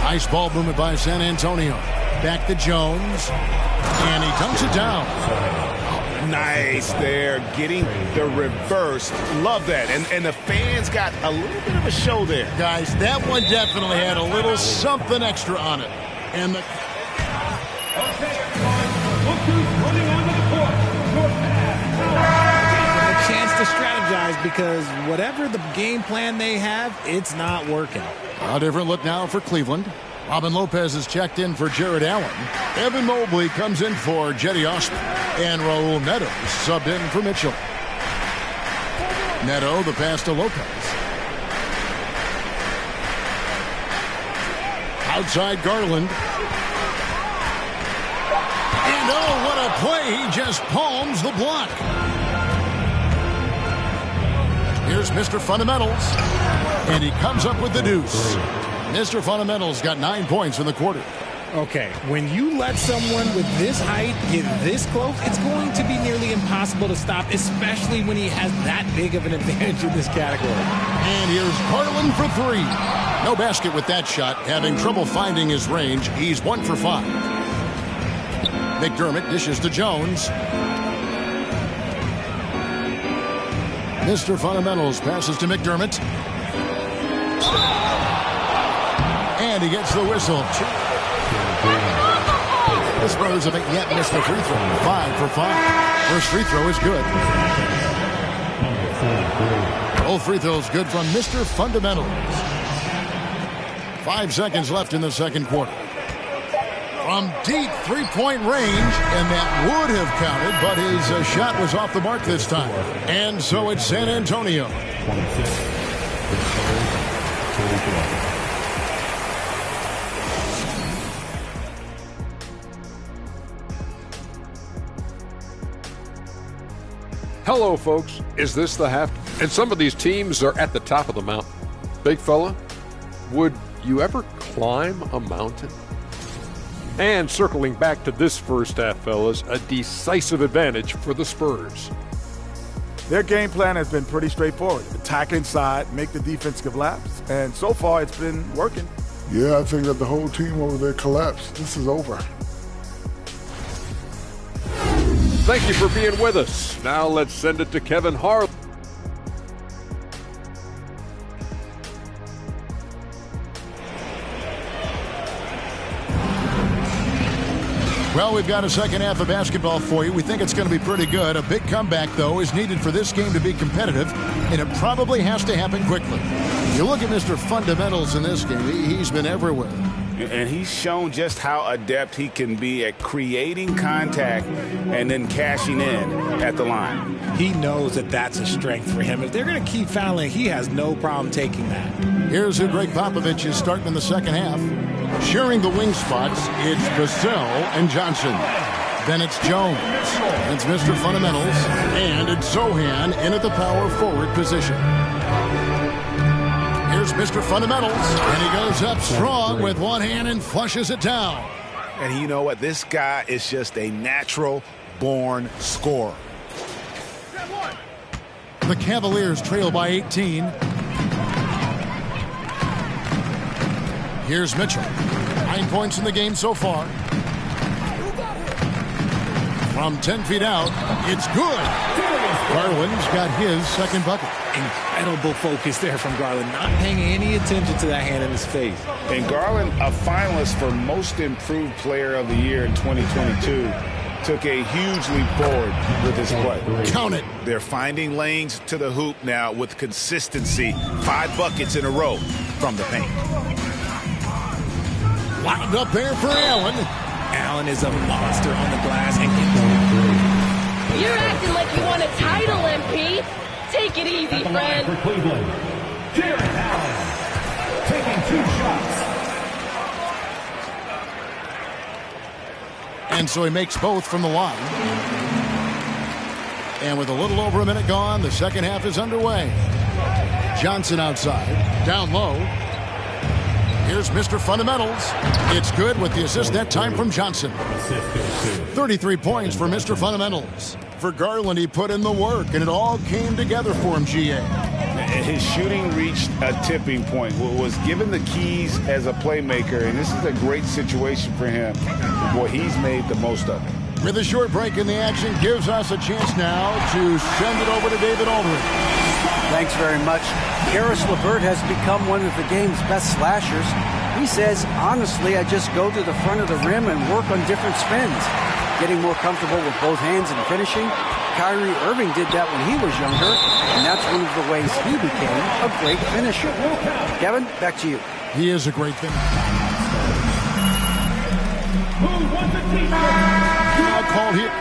Nice ball movement by San Antonio. Back to Jones. And he dunks it down. Nice there, getting the reverse. Love that. And the fans got a little bit of a show there. Guys, that one definitely had a little something extra on it. And the... A chance to strategize because whatever the game plan they have, it's not working. A different look now for Cleveland. Robin Lopez is checked in for Jared Allen. Evan Mobley comes in for Jetty Osman. And Raul Neto subbed in for Mitchell. Neto, the pass to Lopez. Outside Garland. And oh, what a play. He just palms the block. Here's Mr. Fundamentals. And he comes up with the deuce. Mr. Fundamentals got 9 points in the quarter. Okay, when you let someone with this height get this close, it's going to be nearly impossible to stop, especially when he has that big of an advantage in this category. And here's Garland for 3. No basket with that shot. Having trouble finding his range. He's 1 for 5. McDermott dishes to Jones. Mr. Fundamentals passes to McDermott. And he gets the whistle. The Spurs haven't yet missed the free throw. 5 for 5. First free throw is good. Both free throws good from Mr. Fundamentals. 5 seconds left in the second quarter. From deep three-point range, and that would have counted, but his shot was off the mark this time. And so it's San Antonio. Hello, folks. Is this the half? And some of these teams are at the top of the mountain. Big fella, would you ever climb a mountain? And circling back to this first half, fellas, a decisive advantage for the Spurs. Their game plan has been pretty straightforward. Attack inside, make the defense collapse, and so far it's been working. Yeah, I think that the whole team over there collapsed. This is over. Thank you for being with us. Now let's send it to Kevin Hart. Well, we've got a second half of basketball for you. We think it's going to be pretty good. A big comeback, though, is needed for this game to be competitive, and it probably has to happen quickly. You look at Mr. Fundamentals in this game. He's been everywhere. And he's shown just how adept he can be at creating contact and then cashing in at the line. He knows that that's a strength for him. If they're going to keep fouling, he has no problem taking that. Here's who Greg Popovich is starting in the second half. Sharing the wing spots, it's Vassell and Johnson. Then it's Jones. It's Mr. Fundamentals. And it's Zohan in at the power forward position. Here's Mr. Fundamentals. And he goes up strong with one hand and flushes it down. And you know what? This guy is just a natural-born scorer. The Cavaliers trail by 18. Here's Mitchell. 9 points in the game so far. From 10 feet out, it's good. Garland's got his second bucket. Incredible focus there from Garland, not paying any attention to that hand in his face. And Garland, a finalist for Most Improved Player of the Year in 2022, took a huge leap forward with his play. Count it. They're finding lanes to the hoop now with consistency. 5 buckets in a row from the paint. Lined up there for Allen. Allen is a monster on the glass. And you're acting like you want a title, MP. Take it easy, friend. For Cleveland, Jarrett Allen taking 2 shots. And so he makes both from the line. And with a little over a minute gone, the second half is underway. Johnson outside, down low. Here's Mr. Fundamentals. It's good with the assist that time from Johnson. 33 points for Mr. Fundamentals. For Garland, he put in the work, and it all came together for him, GA. His shooting reached a tipping point, was given the keys as a playmaker, and this is a great situation for him. Boy, he's made the most of it. With a short break in the action, gives us a chance now to send it over to David Aldridge. Thanks very much. Karis LeVert has become one of the game's best slashers. He says, honestly, I just go to the front of the rim and work on different spins. Getting more comfortable with both hands and finishing. Kyrie Irving did that when he was younger, and that's one of the ways he became a great finisher. Kevin, back to you. He is a great finisher. Who wants a t-shirt? I call here.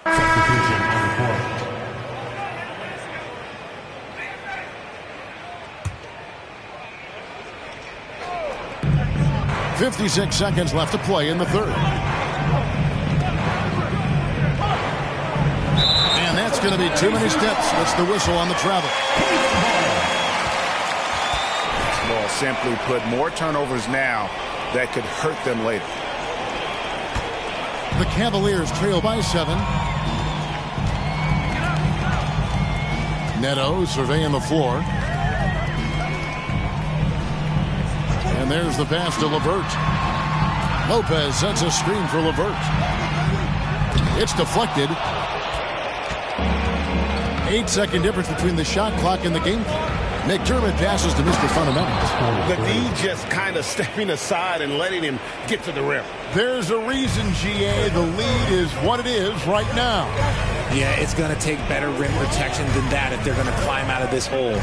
Substitution on the court. 56 seconds left to play in the third. And that's going to be too many steps. That's the whistle on the travel. Well, simply put, more turnovers now that could hurt them later. The Cavaliers trail by 7. Neto surveying the floor. And there's the pass to LeVert. Lopez sets a screen for LeVert. It's deflected. 8-second difference between the shot clock and the game clock. McDermott passes to Mr. Fundamentals. The D just kind of stepping aside and letting him get to the rim. There's a reason, GA. The lead is what it is right now. Yeah, it's going to take better rim protection than that if they're going to climb out of this hole.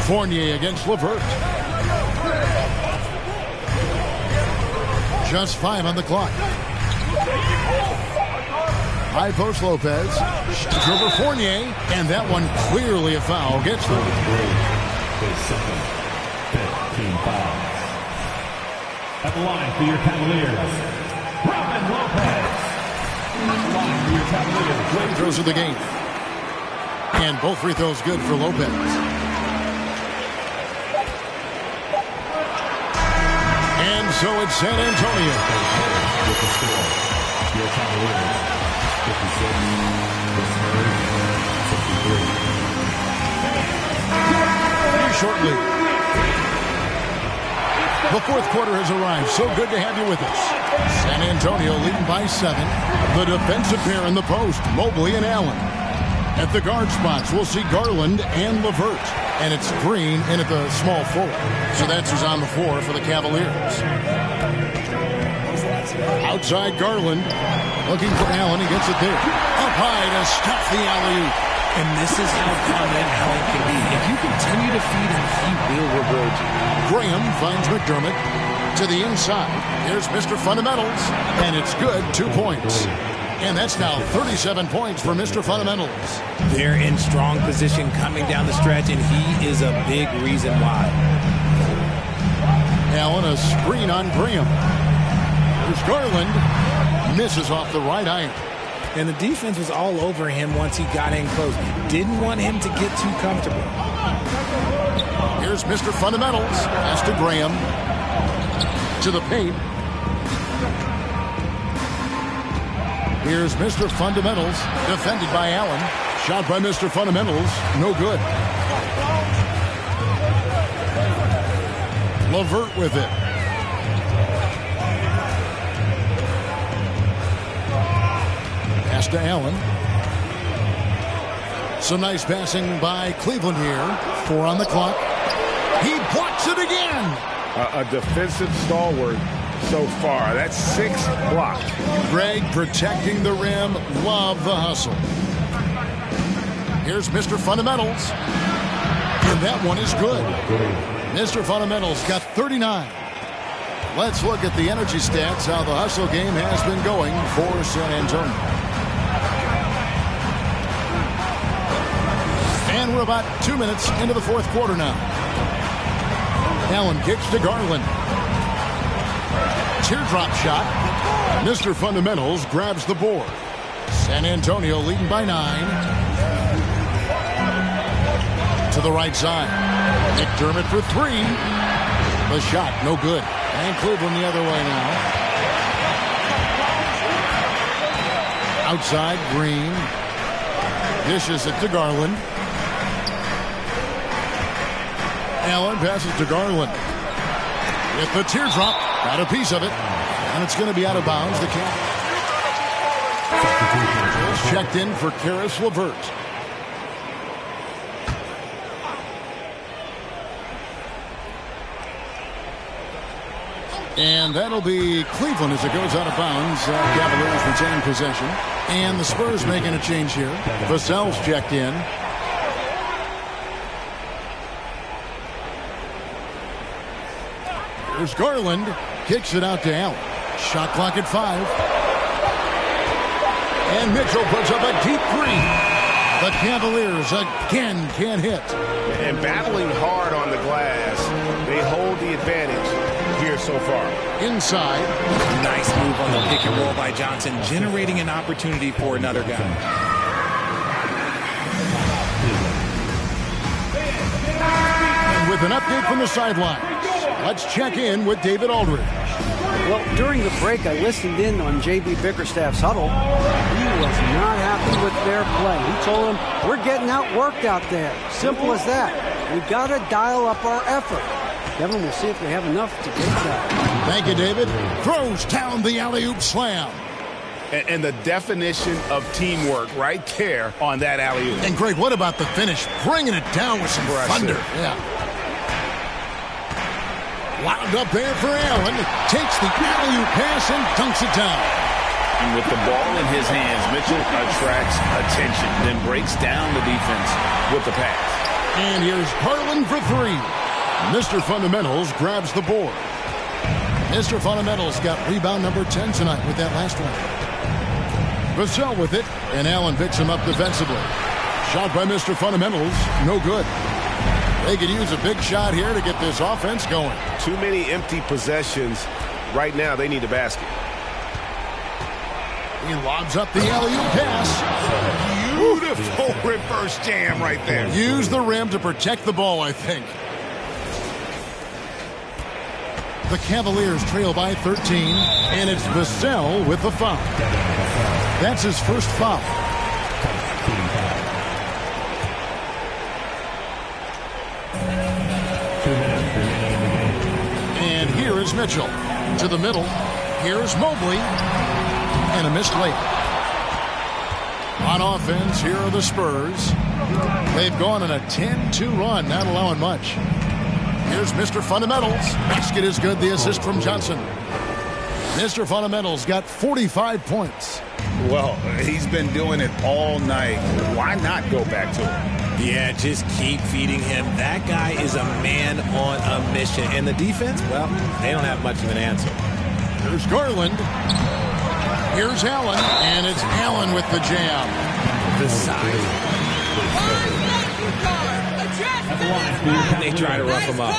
Fournier against LeVert. Just 5 on the clock. High post Lopez. Over Fournier. And that one clearly a foul. Gets them. At the line for your Cavaliers, Robin Lopez. At the line for your Cavaliers. Throws of the game. And both free throws good for Lopez. And so it's San Antonio. With the score, your Cavaliers, 57-63. Shortly. The fourth quarter has arrived. So good to have you with us. San Antonio leading by 7. The defensive pair in the post, Mobley and Allen. At the guard spots, we'll see Garland and LeVert. And it's Green in at the small forward. So that's who's on the floor for the Cavaliers. Outside Garland. Looking for Allen. He gets it there. Up high to stop the alley-oop. And this is how dominant Allen can be. If you continue to feed him, he will reward you. Graham finds McDermott to the inside. Here's Mr. Fundamentals. And it's good. 2 points. And that's now 37 points for Mr. Fundamentals. They're in strong position coming down the stretch, and he is a big reason why. Allen, a screen on Graham. There's Garland. Misses off the right iron. And the defense was all over him once he got in close. Didn't want him to get too comfortable. Here's Mr. Fundamentals. Pass to Graham. To the paint. Here's Mr. Fundamentals. Defended by Allen. Shot by Mr. Fundamentals. No good. LeVert with it. Pass to Allen. Some nice passing by Cleveland here. 4 on the clock. He blocks it again. A defensive stalwart so far. That's 6 blocked. Greg protecting the rim. Love the hustle. Here's Mr. Fundamentals. And that one is good. Mr. Fundamentals got 39. Let's look at the energy stats, how the hustle game has been going for San Antonio. And we're about 2 minutes into the fourth quarter now. Allen kicks to Garland. Teardrop shot. Mr. Fundamentals grabs the board. San Antonio leading by 9. To the right side. McDermott for 3. The shot, no good. And Cleveland the other way now. Outside, Green. Dishes it to Garland. Allen passes to Garland. With the teardrop. Got a piece of it. And it's going to be out of bounds. The count. Checked in for Karis LeVert. And that'll be Cleveland as it goes out of bounds. Cavaliers retain possession. And the Spurs making a change here. Vassell's checked in. There's Garland. Kicks it out to Allen. Shot clock at 5. And Mitchell puts up a deep 3. The Cavaliers again can't hit. And battling hard on the glass, they hold the advantage here so far. Inside. Nice move on the pick and roll by Johnson, generating an opportunity for another guy. And with an update from the sideline, let's check in with David Aldridge. Well, during the break, I listened in on J.B. Bickerstaff's huddle. He was not happy with their play. He told him, we're getting outworked out there. Simple as that. We got to dial up our effort. Kevin, we'll see if we have enough to get that. Thank you, David. Throws down the alley-oop slam. And the definition of teamwork right there on that alley-oop. And Greg, what about the finish? Bringing it down with some thunder. Yeah. Wound up there for Allen. Takes the alley-oop pass and dunks it down. And with the ball in his hands, Mitchell attracts attention, then breaks down the defense with the pass. And here's Garland for 3. Mr. Fundamentals grabs the board. Mr. Fundamentals got rebound number 10 tonight with that last one. Vassell with it, and Allen picks him up defensively. Shot by Mr. Fundamentals, no good. They could use a big shot here to get this offense going. Too many empty possessions. Right now, they need a basket. He lobs up the alley-oop pass. Beautiful reverse jam right there. Use the rim to protect the ball, I think. The Cavaliers trail by 13, and it's Vassell with the foul. That's his first foul. And here is Mitchell. To the middle. Here's Mobley. And a missed layup. On offense, here are the Spurs. They've gone on a 10-2 run, not allowing much. Here's Mr. Fundamentals. Basket is good. The assist from Johnson. Mr. Fundamentals got 45 points. Well, he's been doing it all night. Why not go back to him? Yeah, just keep feeding him. That guy is a man on a mission. And the defense, well, they don't have much of an answer. Here's Garland. Here's Allen. And it's Allen with the jam. The size. They try to rough him up.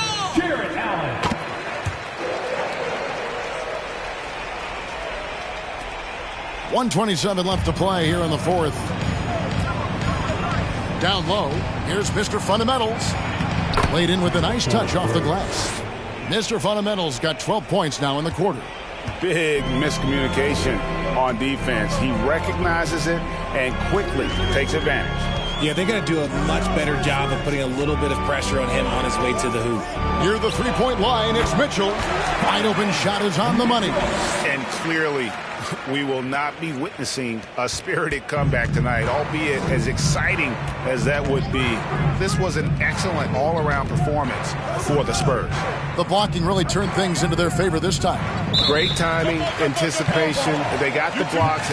1:27 left to play here in the fourth. Down low, here's Mr. Fundamentals. Laid in with a nice touch off the glass. Mr. Fundamentals got 12 points now in the quarter. Big miscommunication on defense. He recognizes it and quickly takes advantage. Yeah, they're going to do a much better job of putting a little bit of pressure on him on his way to the hoop. Near the three-point line, it's Mitchell. Wide open shot is on the money. And clearly, we will not be witnessing a spirited comeback tonight, albeit as exciting as that would be. This was an excellent all-around performance for the Spurs. The blocking really turned things into their favor this time. Great timing, anticipation. They got the blocks.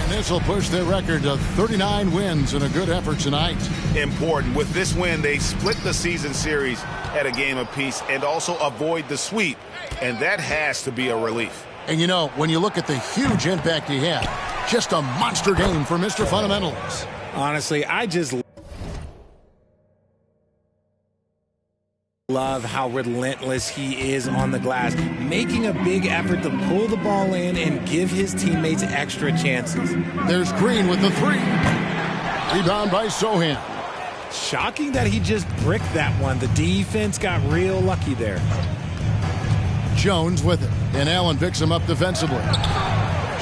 This will push their record to 39 wins and a good effort tonight. Important. With this win, they split the season series at a game apiece and also avoid the sweep. And that has to be a relief. And you know, when you look at the huge impact he had, just a monster game for Mr. Fundamentals. Honestly, I just love how relentless he is on the glass, making a big effort to pull the ball in and give his teammates extra chances. There's Green with the three. Rebound by Sohan. Shocking that he just bricked that one. The defense got real lucky there. Jones with it, and Allen picks him up defensively.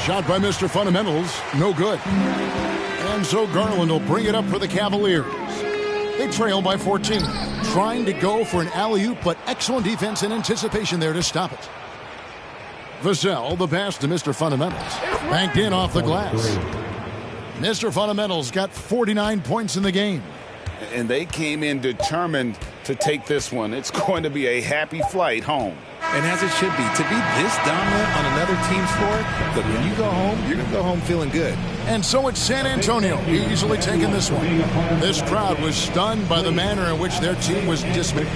Shot by Mr. Fundamentals, no good. And so Garland will bring it up for the Cavaliers. They trail by 14, trying to go for an alley-oop, but excellent defense and anticipation there to stop it. Vassell, the pass to Mr. Fundamentals. Banked in off the glass. Mr. Fundamentals got 49 points in the game. And they came in determined to take this one. It's going to be a happy flight home. And as it should be, to be this dominant on another team's floor, look, when you go home, you're going to go home feeling good. And so it's San Antonio easily taking this one. This crowd was stunned by the manner in which their team was dismissed.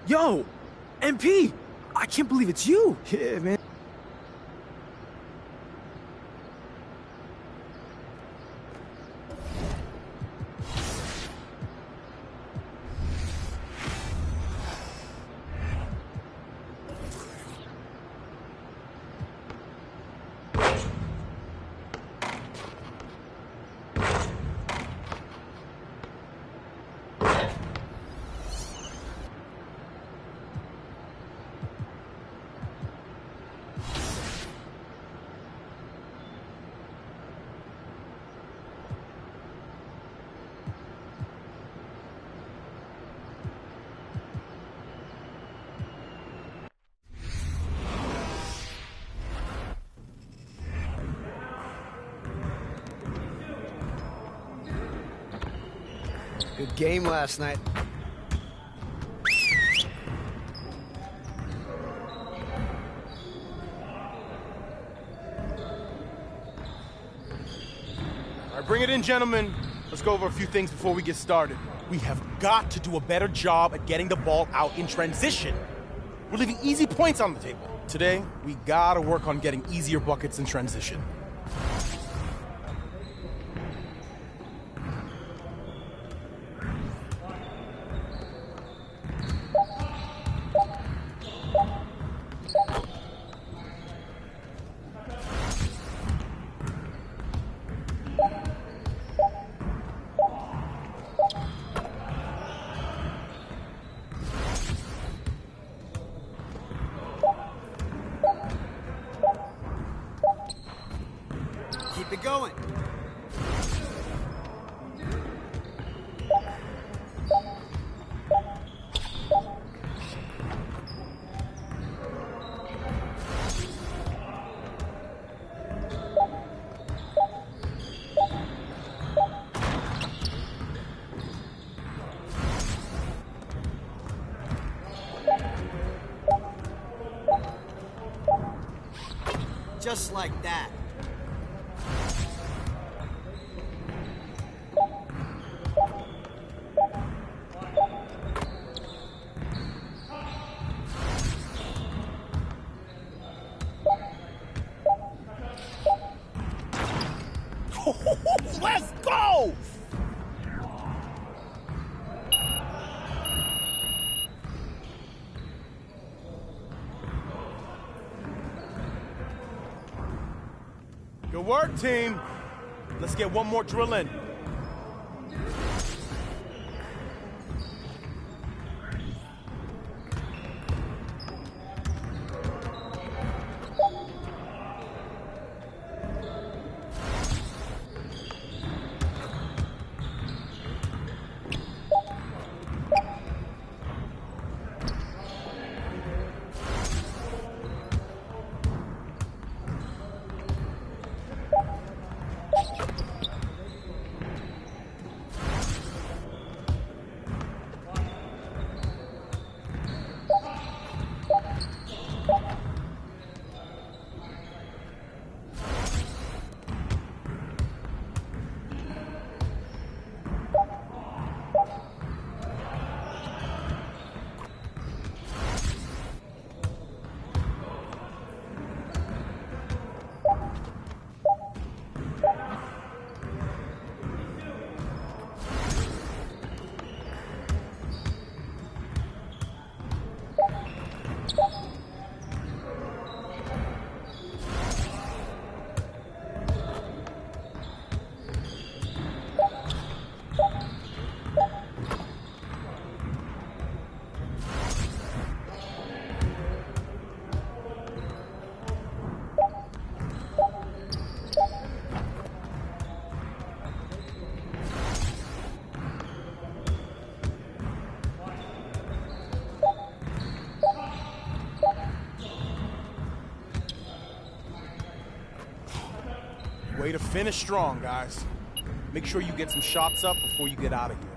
Yo, MP, I can't believe it's you. Yeah, man. Good game last night. All right, bring it in, gentlemen. Let's go over a few things before we get started. We have got to do a better job at getting the ball out in transition. We're leaving easy points on the table. Today, we gotta work on getting easier buckets in transition. Keep it going. Just like that. Let's go! Good work, team. Let's get one more drill in. Way to finish strong, guys. Make sure you get some shots up before you get out of here.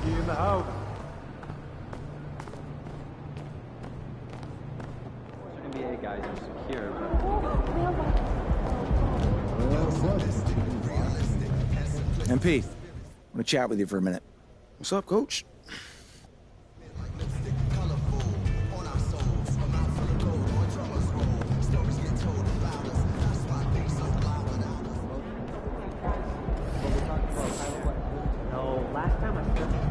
In the house. NBA guys are secure, MP, I want to chat with you for a minute. What's up, Coach? No, last time I said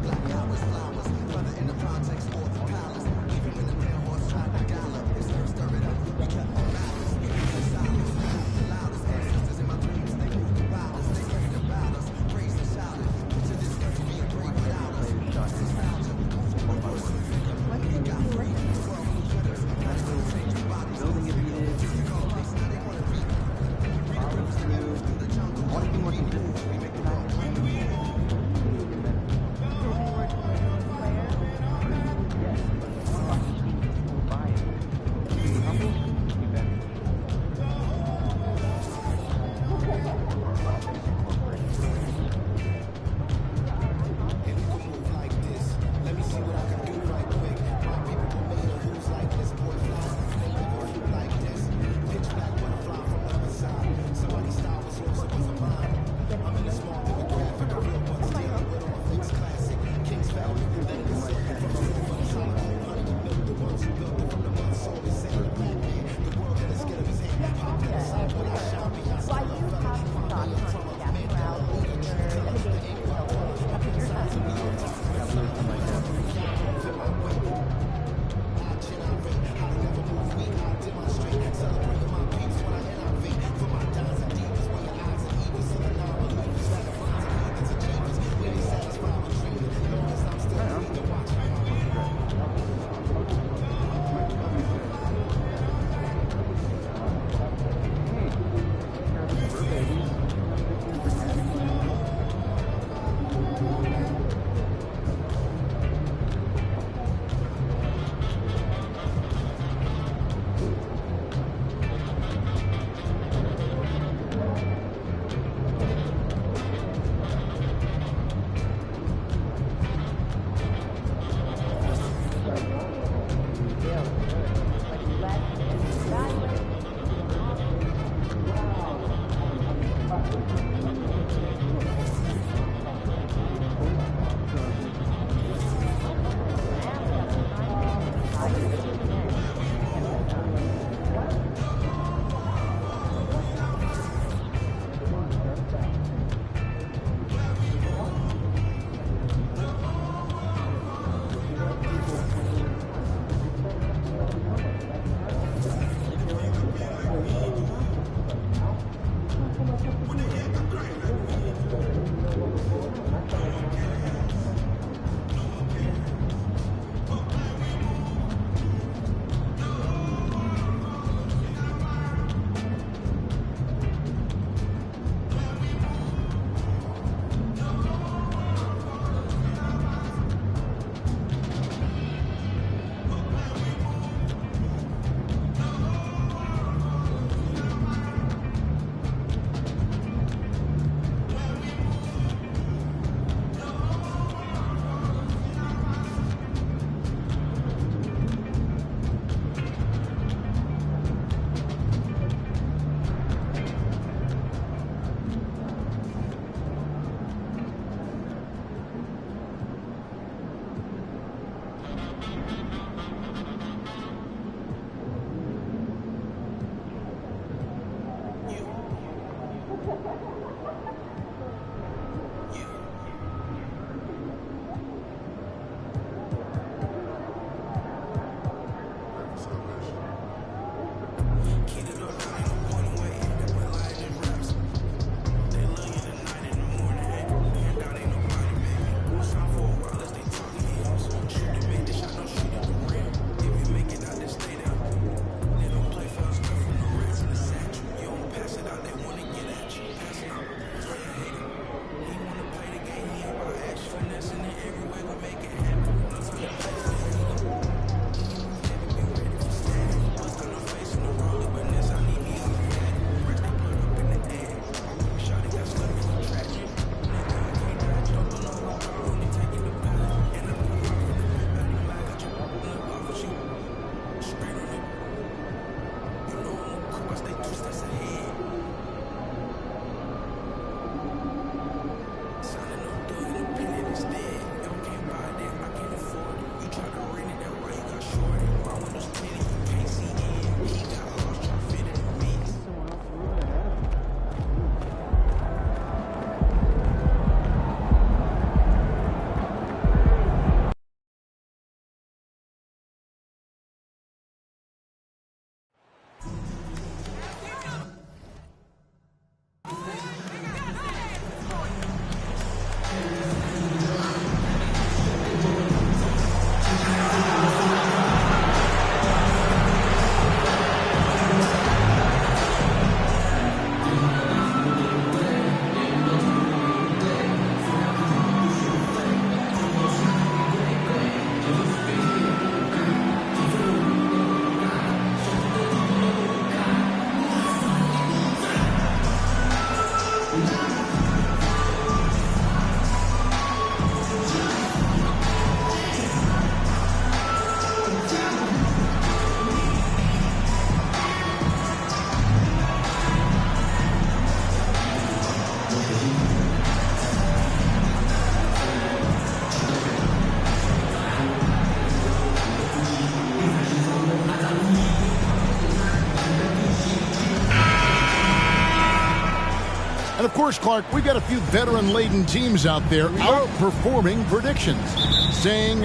And of course, Clark, we got a few veteran-laden teams out there outperforming predictions, saying,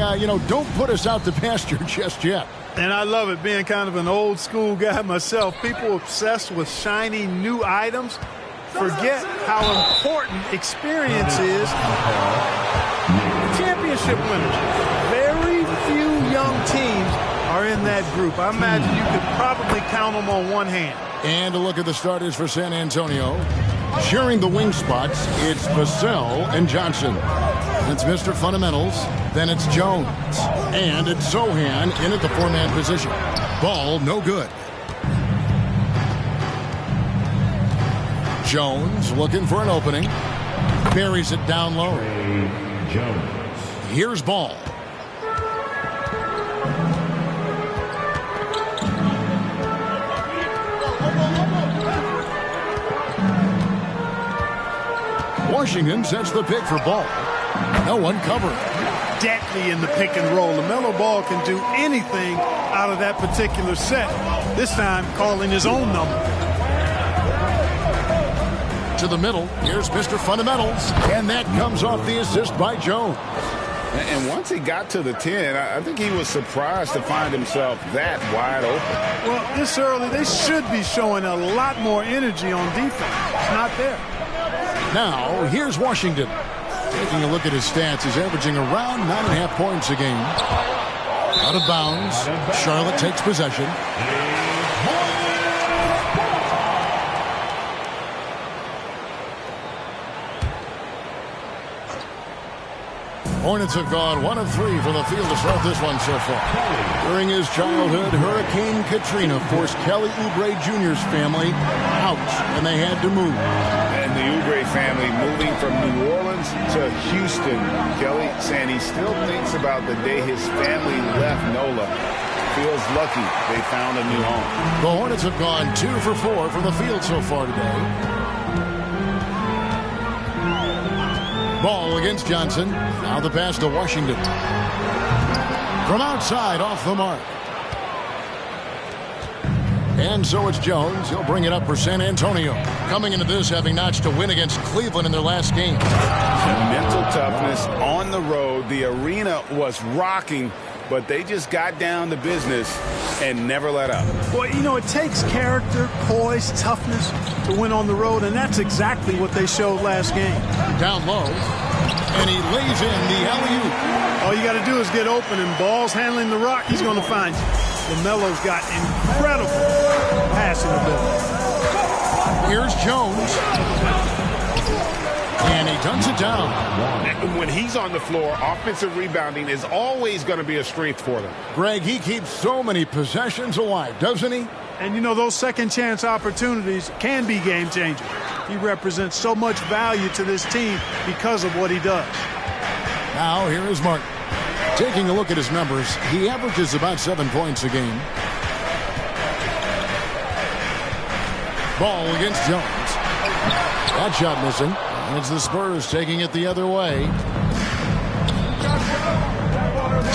don't put us out to pasture just yet. And I love it, being kind of an old school guy myself. People obsessed with shiny new items forget how important experience is. Championship winners. Very few young teams are in that group. I imagine you could probably count them on one hand. And a look at the starters for San Antonio. Sharing the wing spots, it's Vassell and Johnson. It's Mr. Fundamentals. Then it's Jones. And it's Sohan in at the four-man position. Ball no good. Jones looking for an opening. Buries it down low. Jones. Here's Ball. Washington sets the pick for Ball. No one covered. Deadly in the pick and roll. LaMelo Ball can do anything out of that particular set. This time calling his own number. To the middle. Here's Mr. Fundamentals. And that comes off the assist by Jones. And once he got to the 10, I think he was surprised to find himself that wide open. Well, this early, they should be showing a lot more energy on defense. It's not there. Now, here's Washington. Taking a look at his stats, he's averaging around 9.5 points a game. Out of bounds. Charlotte takes possession. Hornets have gone 1 of 3 from the field to start this one so far. During his childhood, Hurricane Katrina forced Kelly Oubre Jr.'s family out, and they had to move. And the Oubre family moving from New Orleans to Houston. Kelly saying he still thinks about the day his family left NOLA. Feels lucky they found a new home. The Hornets have gone 2 for 4 from the field so far today. Ball against Johnson. Now the pass to Washington. From outside, off the mark. And so it's Jones. He'll bring it up for San Antonio. Coming into this, having notched a win against Cleveland in their last game. Mental toughness on the road. The arena was rocking, but they just got down to business and never let up. Well, you know, it takes character, poise, toughness to win on the road, and that's exactly what they showed last game. Down low, and he lays in the alley-oop. All you got to do is get open, and Ball's handling the rock, he's going to find you. LaMelo's got incredible passing ability. Here's Jones. And he dunks it down. And when he's on the floor, offensive rebounding is always going to be a strength for them. Greg, he keeps so many possessions alive, doesn't he? And, you know, those second-chance opportunities can be game-changers. He represents so much value to this team because of what he does. Now, here is Martin. Taking a look at his numbers, he averages about 7 points a game. Ball against Jones. That shot missing. And it's the Spurs taking it the other way.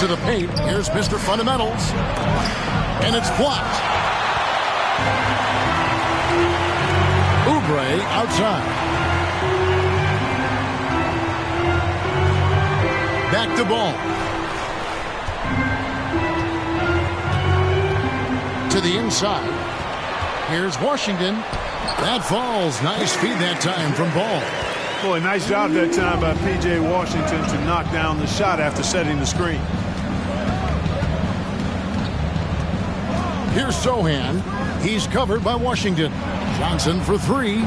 To the paint. Here's Mr. Fundamentals. And it's blocked. Oubre outside. Back to Ball. To the inside. Here's Washington. That falls. Nice feed that time from Ball. Boy, nice job that time by P.J. Washington to knock down the shot after setting the screen. Here's Sohan. He's covered by Washington. Johnson for three.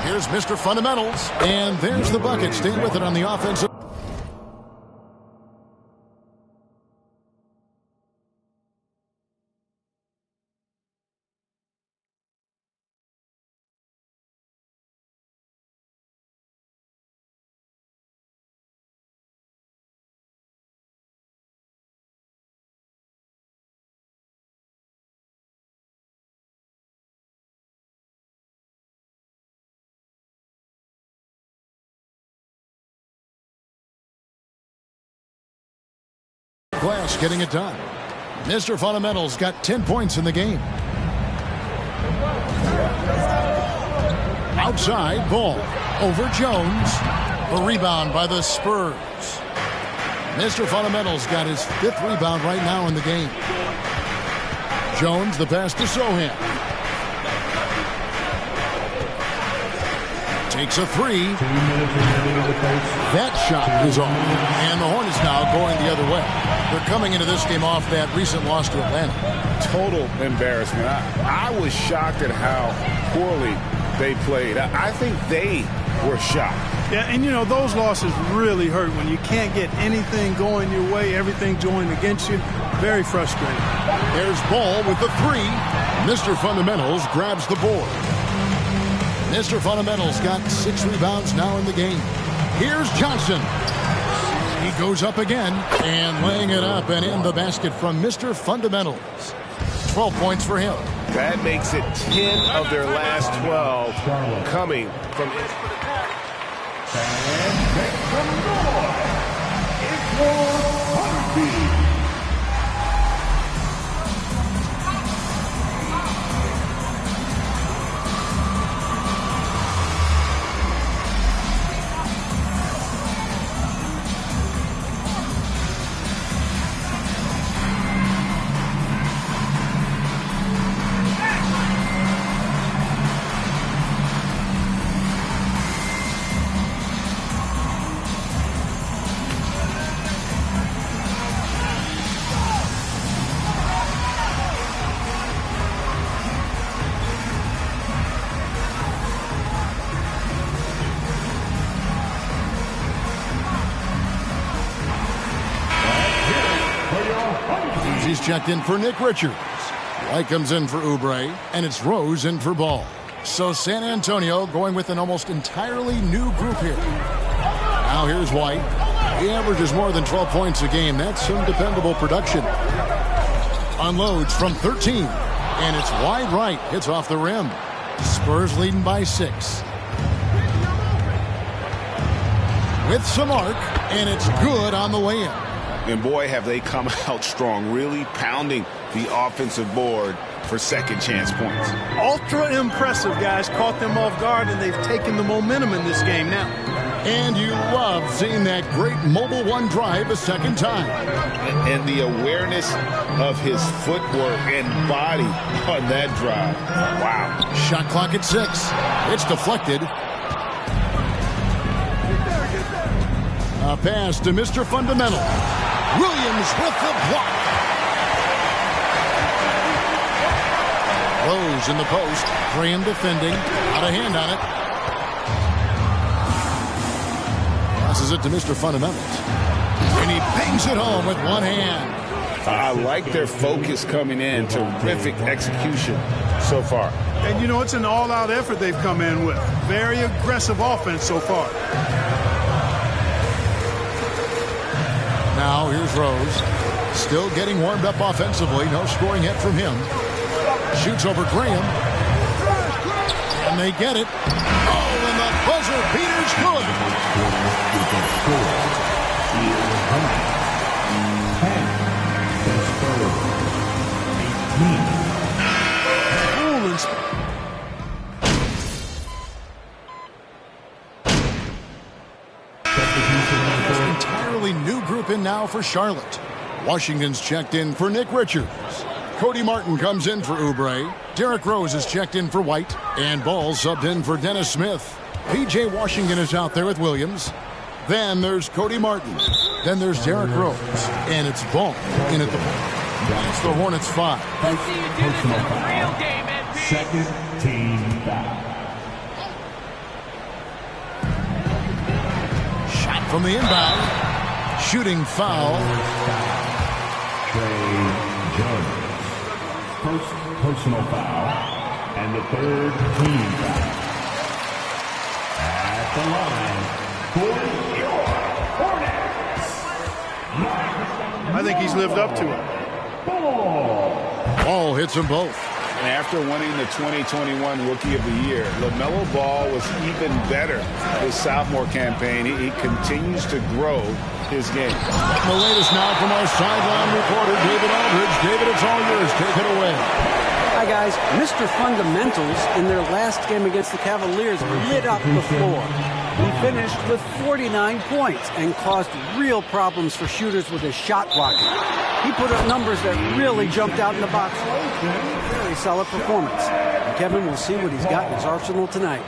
Here's Mr. Fundamentals. And there's the bucket. Stay with it on the offensive. Glass getting it done. Mr. Fundamentals got 10 points in the game. Outside, Ball over Jones. A rebound by the Spurs. Mr. Fundamentals got his 5th rebound right now in the game. Jones, the pass to Sohan. Takes a three. That shot is off. And the Hornets now going the other way. They're coming into this game off that recent loss to Atlanta. Total embarrassment. I was shocked at how poorly they played. I think they were shocked. Yeah, and you know, those losses really hurt when you can't get anything going your way, everything going against you. Very frustrating. There's Ball with the three. Mr. Fundamentals grabs the board. Mr. Fundamentals got 6 rebounds now in the game. Here's Johnson. He goes up again and laying it up and in the basket from Mr. Fundamentals. 12 points for him. That makes it 10 of their last 12 coming from it. And make some noise. It's your heartbeat. He's checked in for Nick Richards. White comes in for Oubre, and it's Rose in for Ball. So San Antonio going with an almost entirely new group here. Now here's White. He averages more than 12 points a game. That's some dependable production. Unloads from 13, and it's wide right. Hits off the rim. Spurs leading by 6. With some arc, and it's good on the way in. And boy, have they come out strong, really pounding the offensive board for second chance points. Ultra impressive, guys. Caught them off guard, and they've taken the momentum in this game now. And you love seeing that great mobile one drive a second time. And the awareness of his footwork and body on that drive. Wow. Shot clock at 6. It's deflected. A pass to Mr. Fundamental. Williams with the block. Rose in the post. Graham defending. Out of hand on it. Passes it to Mr. Fundamentals. And he bangs it home with one hand. I like their focus coming in. Terrific execution so far. And, you know, it's an all-out effort they've come in with. Very aggressive offense so far. Now here's Rose. Still getting warmed up offensively. No scoring hit from him. Shoots over Graham. And they get it. Oh, and the buzzer beater's good. Entirely new group in now for Charlotte. Washington's checked in for Nick Richards. Cody Martin comes in for Oubre. Derrick Rose is checked in for White. And Ball subbed in for Dennis Smith. P.J. Washington is out there with Williams. Then there's Cody Martin. Then there's Derrick Rose. And it's Ball in at the point. It's the Hornets 5. Second team foul. Shot from the inbound. Shooting foul. Trey Jones. First personal foul. And the third team foul. At the line for your Hornets. I think he's lived up to it. Ball hits them both. And after winning the 2021 Rookie of the Year, LaMelo Ball was even better his sophomore campaign. He continues to grow his game. The latest now from our sideline reporter, David Aldridge. David, it's all yours. Take it away. Hi, guys. Mr. Fundamentals, in their last game against the Cavaliers, lit up the floor. He finished with 49 points and caused real problems for shooters with his shot blocking. He put up numbers that really jumped out in the box. Very solid performance. And Kevin will see what he's got in his arsenal tonight.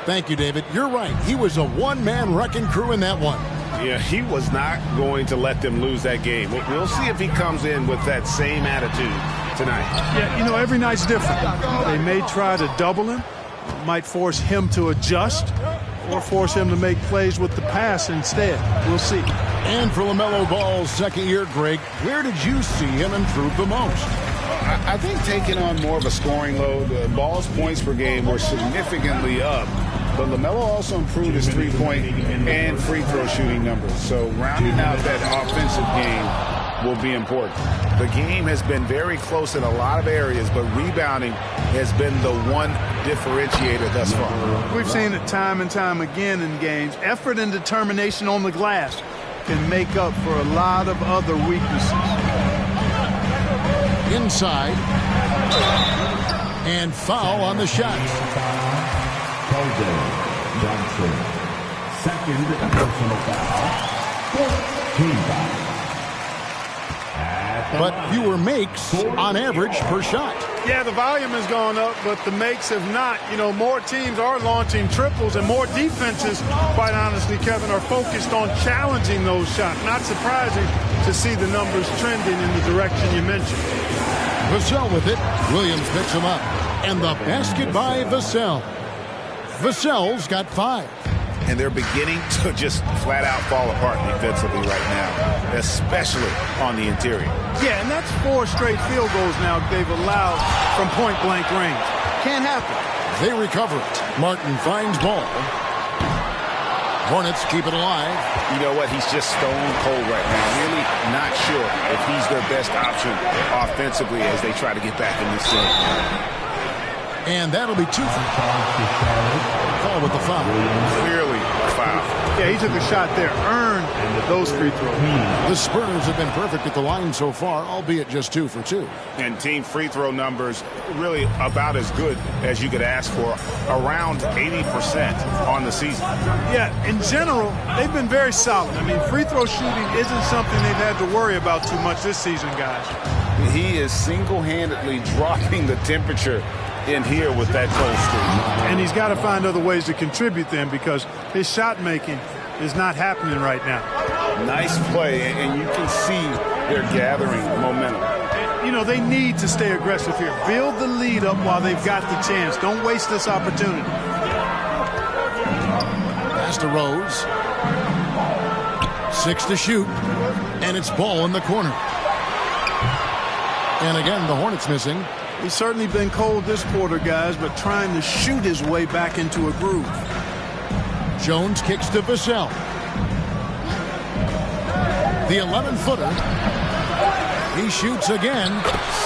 Thank you, David. You're right. He was a one-man wrecking crew in that one. Yeah, he was not going to let them lose that game. We'll see if he comes in with that same attitude tonight. Yeah, you know, every night's different. They may try to double him, might force him to adjust, or force him to make plays with the pass instead. We'll see. And for LaMelo Ball's second year, Greg, where did you see him improve the most? I think taking on more of a scoring load. Ball's points per game were significantly up. But LaMelo also improved his three-point and free throw shooting numbers. So rounding out that offensive game will be important. The game has been very close in a lot of areas, but rebounding has been the one differentiator thus far. We've seen it time and time again in games. Effort and determination on the glass can make up for a lot of other weaknesses. Inside. And foul on the shot. Johnson. Second personal foul. Team foul. But fewer makes on average per shot. Yeah, the volume has gone up, but the makes have not. You know, more teams are launching triples, and more defenses, quite honestly, Kevin, are focused on challenging those shots. Not surprising to see the numbers trending in the direction you mentioned. Vassell with it. Williams picks him up. And the basket by Vassell. Vassell's got 5. And they're beginning to just flat out fall apart defensively right now, especially on the interior. Yeah, and that's 4 straight field goals now they've allowed from point-blank range. Can't happen. They recover it. Martin finds Ball. Hornets keep it alive. You know what? He's just stone cold right now. Really not sure if he's their best option offensively as they try to get back in this game. And that'll be 2. Call with the foul. Clearly a foul. Yeah, he took a shot there, earned those free throws. The Spurs have been perfect at the line so far, albeit just 2 for 2. And team free throw numbers really about as good as you could ask for, around 80% on the season. Yeah, in general, they've been very solid. I mean, free throw shooting isn't something they've had to worry about too much this season, guys. He is single-handedly dropping the temperature in here with that cold streak. And he's got to find other ways to contribute then, because his shot making is not happening right now. Nice play, and you can see they're gathering momentum. And, you know, they need to stay aggressive here. Build the lead up while they've got the chance. Don't waste this opportunity. Pass to Rose. 6 to shoot. And it's Ball in the corner. And again, the Hornets missing. He's certainly been cold this quarter, guys, but trying to shoot his way back into a groove. Jones kicks to Vassell. The 11-footer. He shoots again.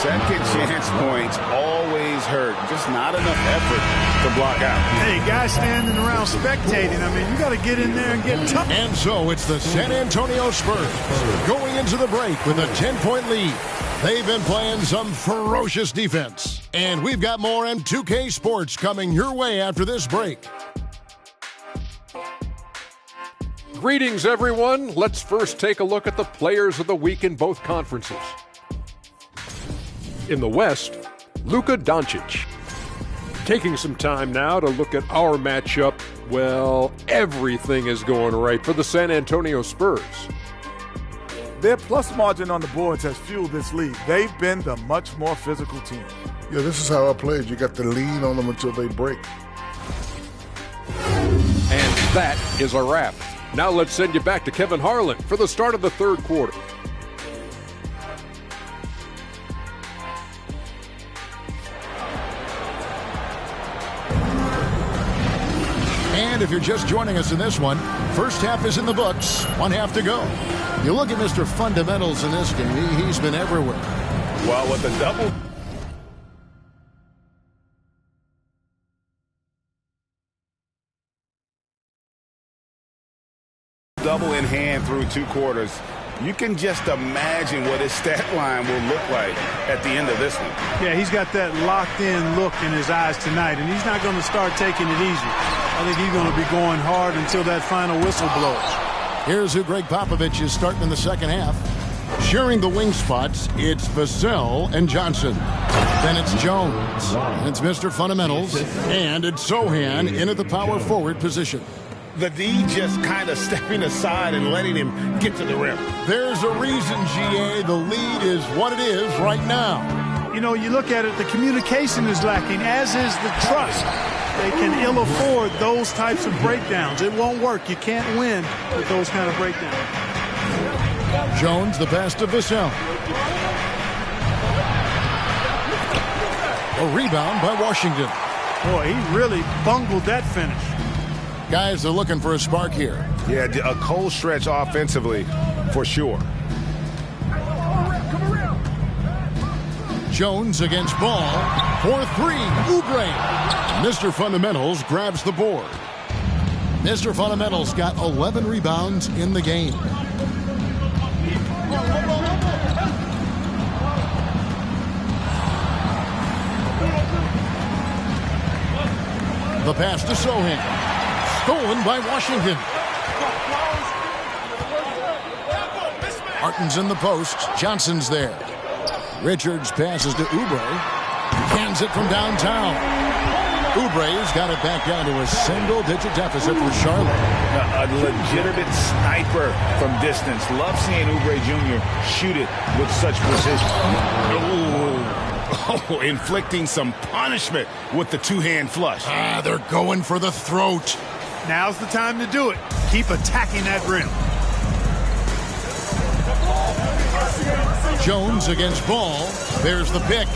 Second chance points always hurt. Just not enough effort to block out. Hey, guys standing around spectating. I mean, you got to get in there and get tough. And so it's the San Antonio Spurs going into the break with a 10-point lead. They've been playing some ferocious defense. And we've got more M2K Sports coming your way after this break. Greetings, everyone. Let's first take a look at the players of the week in both conferences. In the West, Luka Doncic. Taking some time now to look at our matchup. Well, everything is going right for the San Antonio Spurs. Their plus margin on the boards has fueled this lead. They've been the much more physical team. Yeah, this is how I played. You got the lead on them until they break. And that is a wrap. Now let's send you back to Kevin Harlan for the start of the third quarter. And if you're just joining us in this one, first half is in the books, 1 half to go. You look at Mr. Fundamentals in this game, he's been everywhere. Well, with the double in hand through 2 quarters, you can just imagine what his stat line will look like at the end of this one. Yeah, he's got that locked-in look in his eyes tonight, and he's not going to start taking it easy. I think he's going to be going hard until that final whistle blows. Here's who Greg Popovich is starting in the second half. Sharing the wing spots, it's Vassell and Johnson. Then it's Jones. And it's Mr. Fundamentals. And it's Sohan in at the power forward position. The D just kind of stepping aside and letting him get to the rim. There's a reason, GA, the lead is what it is right now. You know, you look at it, the communication is lacking, as is the trust. They can ill afford those types of breakdowns. It won't work. You can't win with those kind of breakdowns. Jones, the pass to Vassell. A rebound by Washington. Boy, he really bungled that finish. Guys are looking for a spark here. Yeah, a cold stretch offensively, for sure. Jones against Ball. For 3, Oubre. Mr. Fundamentals grabs the board. Mr. Fundamentals got 11 rebounds in the game. The pass to Sohan. Stolen by Washington. Martin's in the post. Johnson's there. Richards passes to Oubre. Cans it from downtown. Oubre's got it back down to a single-digit deficit for Charlotte. A legitimate sniper from distance. Love seeing Oubre Jr. shoot it with such precision. Oh, inflicting some punishment with the two-hand flush. They're going for the throat. Now's the time to do it. Keep attacking that rim. Jones against Ball. There's the pick.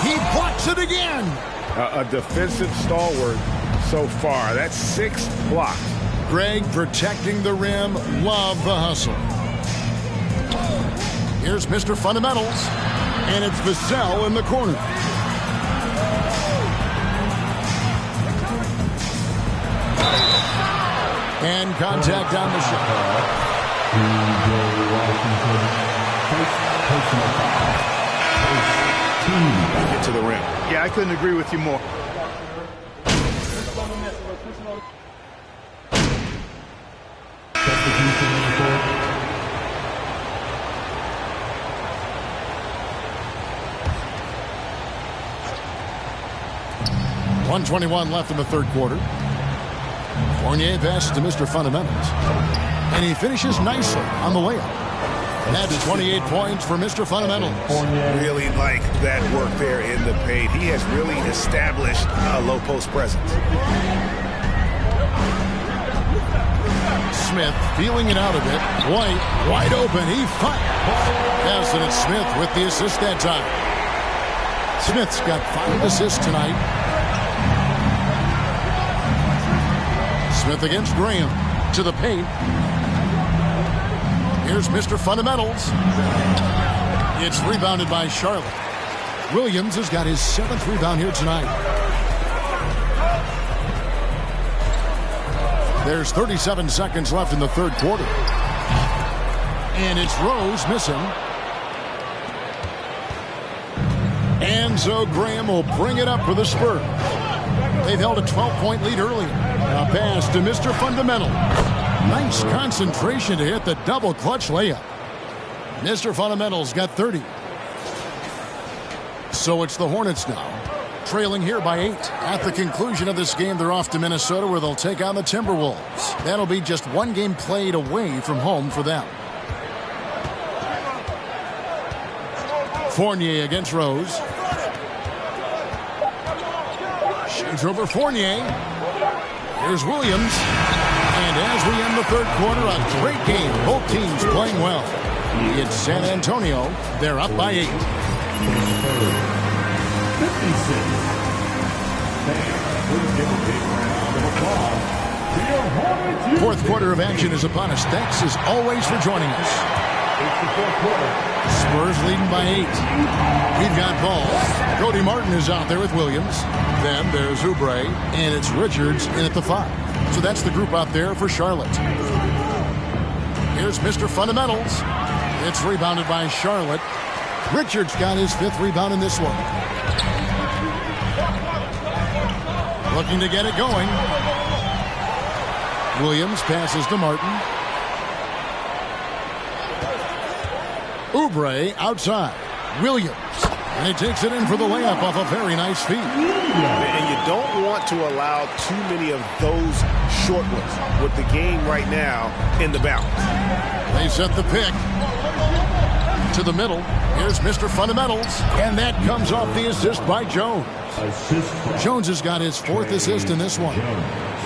He blocks it again. A defensive stalwart so far. That's 6 blocks. Greg protecting the rim. Love the hustle. Here's Mr. Fundamentals. And it's Vassell in the corner. And contact on the shot. Get to the rim. Yeah, I couldn't agree with you more. .121 left in the third quarter. Fournier passes to Mr. Fundamentals. And he finishes nicely on the layup. And that's 28 points for Mr. Fundamentals. Really like that work there in the paint. He has really established a low post presence. Smith feeling it out a bit. White wide open. He fires. Yes, and it's Smith with the assist that time. Smith's got 5 assists tonight. Smith against Graham to the paint. Here's Mr. Fundamentals. It's rebounded by Charlotte. Williams has got his 7th rebound here tonight. There's 37 seconds left in the third quarter. And it's Rose missing. And so Graham will bring it up for the Spurs. They've held a 12-point lead earlier. A pass to Mr. Fundamental. Nice concentration to hit the double clutch layup. Mr. Fundamental's got 30. So it's the Hornets now, trailing here by 8. At the conclusion of this game, they're off to Minnesota where they'll take on the Timberwolves. That'll be just one game played away from home for them. Fournier against Rose. Shades over Fournier. Here's Williams. And as we end the third quarter, a great game. Both teams playing well. It's San Antonio. They're up by 8. 56. Fourth quarter of action is upon us. Thanks as always for joining us. Spurs leading by 8. We've got ball. Cody Martin is out there with Williams. Then there's Oubre, and it's Richards in at the 5. So that's the group out there for Charlotte. Here's Mr. Fundamentals. It's rebounded by Charlotte. Richards got his 5th rebound in this one. Looking to get it going. Williams passes to Martin. Oubre outside. Williams. And he takes it in for the layup off a very nice feed. And you don't want to allow too many of those short ones with the game right now in the balance. They set the pick to the middle. Here's Mr. Fundamentals. And that comes off the assist by Jones. Jones has got his 4th assist in this one.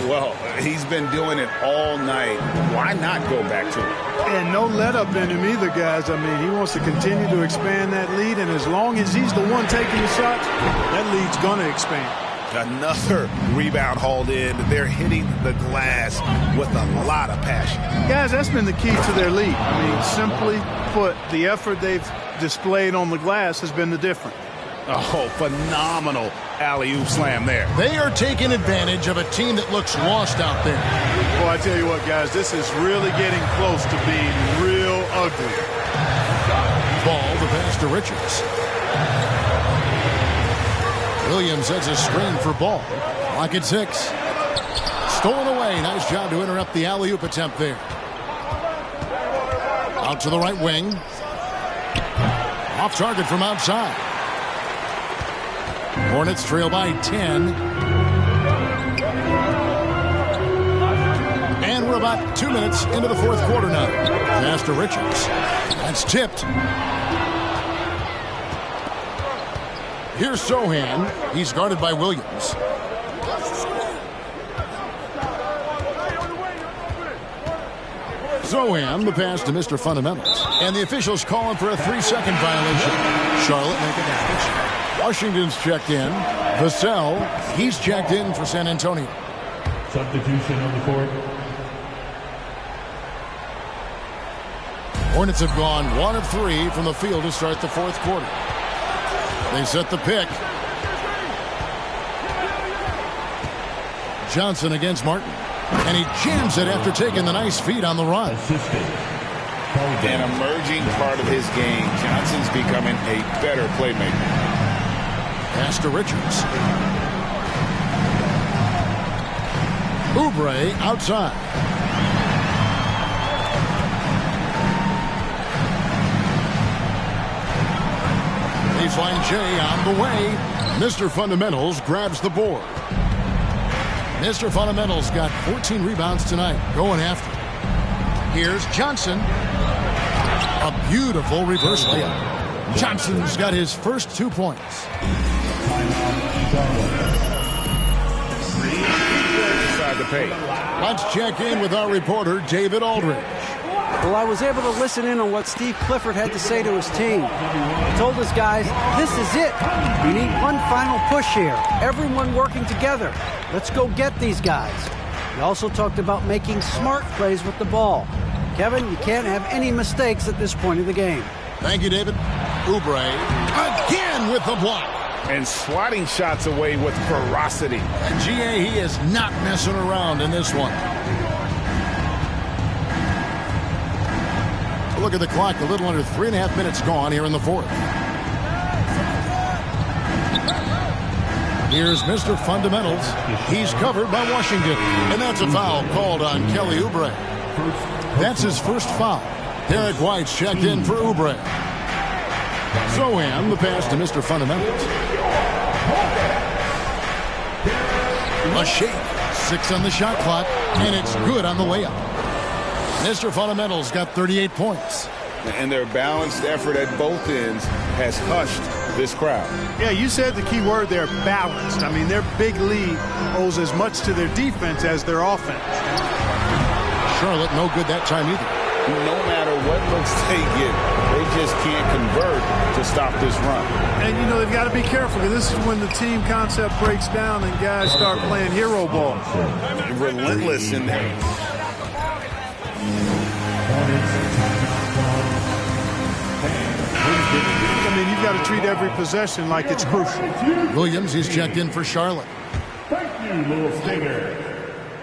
Well, he's been doing it all night. Why not go back to it? And no let up in him either, guys. I mean, he wants to continue to expand that lead, and as long as he's the one taking the shots, that lead's going to expand. Another rebound hauled in. They're hitting the glass with a lot of passion. Guys, that's been the key to their lead. I mean, simply put, the effort they've displayed on the glass has been the difference. Oh, phenomenal alley-oop slam there. They are taking advantage of a team that looks lost out there. Boy, I tell you what, guys, this is really getting close to being real ugly. Ball, the pass to Richards. Williams has a screen for Ball. Lock at 6. Stolen away. Nice job to interrupt the alley-oop attempt there. Out to the right wing. Off target from outside. Hornets trail by 10. And we're about 2 minutes into the fourth quarter now. Pass to Richards. That's tipped. Here's Sohan. He's guarded by Williams. Sohan, the pass to Mr. Fundamentals. And the officials calling for a 3-second violation. Charlotte making action. Washington's checked in. Vassell, he's checked in for San Antonio. Substitution on the court. Hornets have gone 1 of 3 from the field to start the fourth quarter. They set the pick. Johnson against Martin. And he jams it after taking the nice feed on the run. An emerging part of his game. Johnson's becoming a better playmaker. Pass to Richards. Oubre outside. Baseline J on the way. Mr. Fundamentals grabs the board. Mr. Fundamentals got 14 rebounds tonight, going after it. Here's Johnson. A beautiful reverse layup. Johnson's got his first 2 points. Inside the paint. Let's check in with our reporter, David Aldridge. Well, I was able to listen in on what Steve Clifford had to say to his team. He told his guys, this is it. We need one final push here. Everyone working together. Let's go get these guys. He also talked about making smart plays with the ball. Kevin, you can't have any mistakes at this point of the game. Thank you, David. Oubre again with the block. And swatting shots away with ferocity. And GA, he is not messing around in this one. Look at the clock, a little under 3.5 minutes gone here in the fourth. Here's Mr. Fundamentals. He's covered by Washington. And that's a foul called on Kelly Oubre. That's his first foul. Derek White's checked in for Oubre. Zohan, the pass to Mr. Fundamentals. A shake. 6 on the shot clock, and it's good on the layup. Mr. Fundamentals got 38 points. And their balanced effort at both ends has hushed this crowd. Yeah, you said the key word there, balanced. I mean, their big lead owes as much to their defense as their offense. Charlotte, no good that time either. No matter what looks they get, they just can't convert to stop this run. And, you know, they've got to be careful, because this is when the team concept breaks down and guys start playing hero ball. Relentless in there. I mean, you've got to treat every possession like it's crucial. Williams, he's checked in for Charlotte. Thank you, Little Stinger.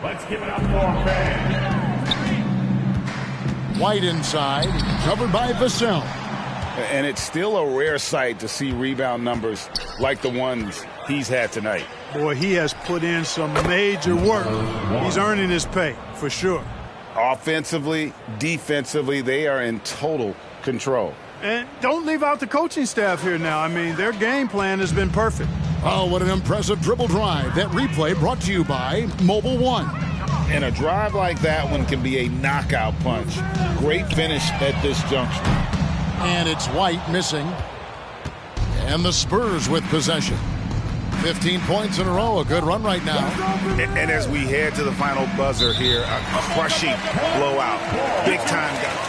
Let's give it up for Ben. White inside, covered by Vassell. And it's still a rare sight to see rebound numbers like the ones he's had tonight. Boy, he has put in some major work. He's earning his pay, for sure. Offensively, defensively, they are in total control. And don't leave out the coaching staff here now. I mean, their game plan has been perfect. Oh, what an impressive dribble drive. That replay brought to you by Mobile One. And a drive like that one can be a knockout punch. Great finish at this juncture. And it's White missing. And the Spurs with possession. 15 points in a row, a good run right now. And as we head to the final buzzer here, a crushing blowout. Big time guy.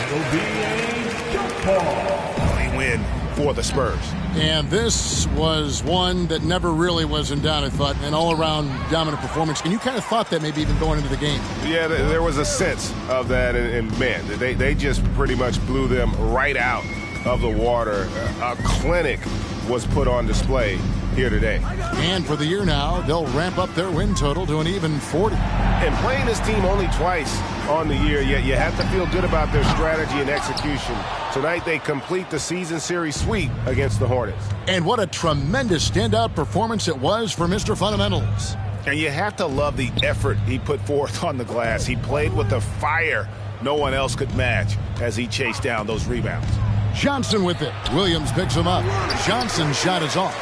It'll be a jump ball. They win for the Spurs. And this was one that never really was in doubt, I thought, an all-around dominant performance. And you kind of thought that maybe even going into the game. Yeah, there was a sense of that, and man, they just pretty much blew them right out of the water. A clinic was put on display here today. And for the year now, they'll ramp up their win total to an even 40. And playing this team only twice on the year, yet you have to feel good about their strategy and execution. Tonight they complete the season series sweep against the Hornets. And what a tremendous standout performance it was for Mr. Fundamentals. And you have to love the effort he put forth on the glass. He played with the fire no one else could match as he chased down those rebounds. Johnson with it. Williams picks him up. Johnson's shot is off.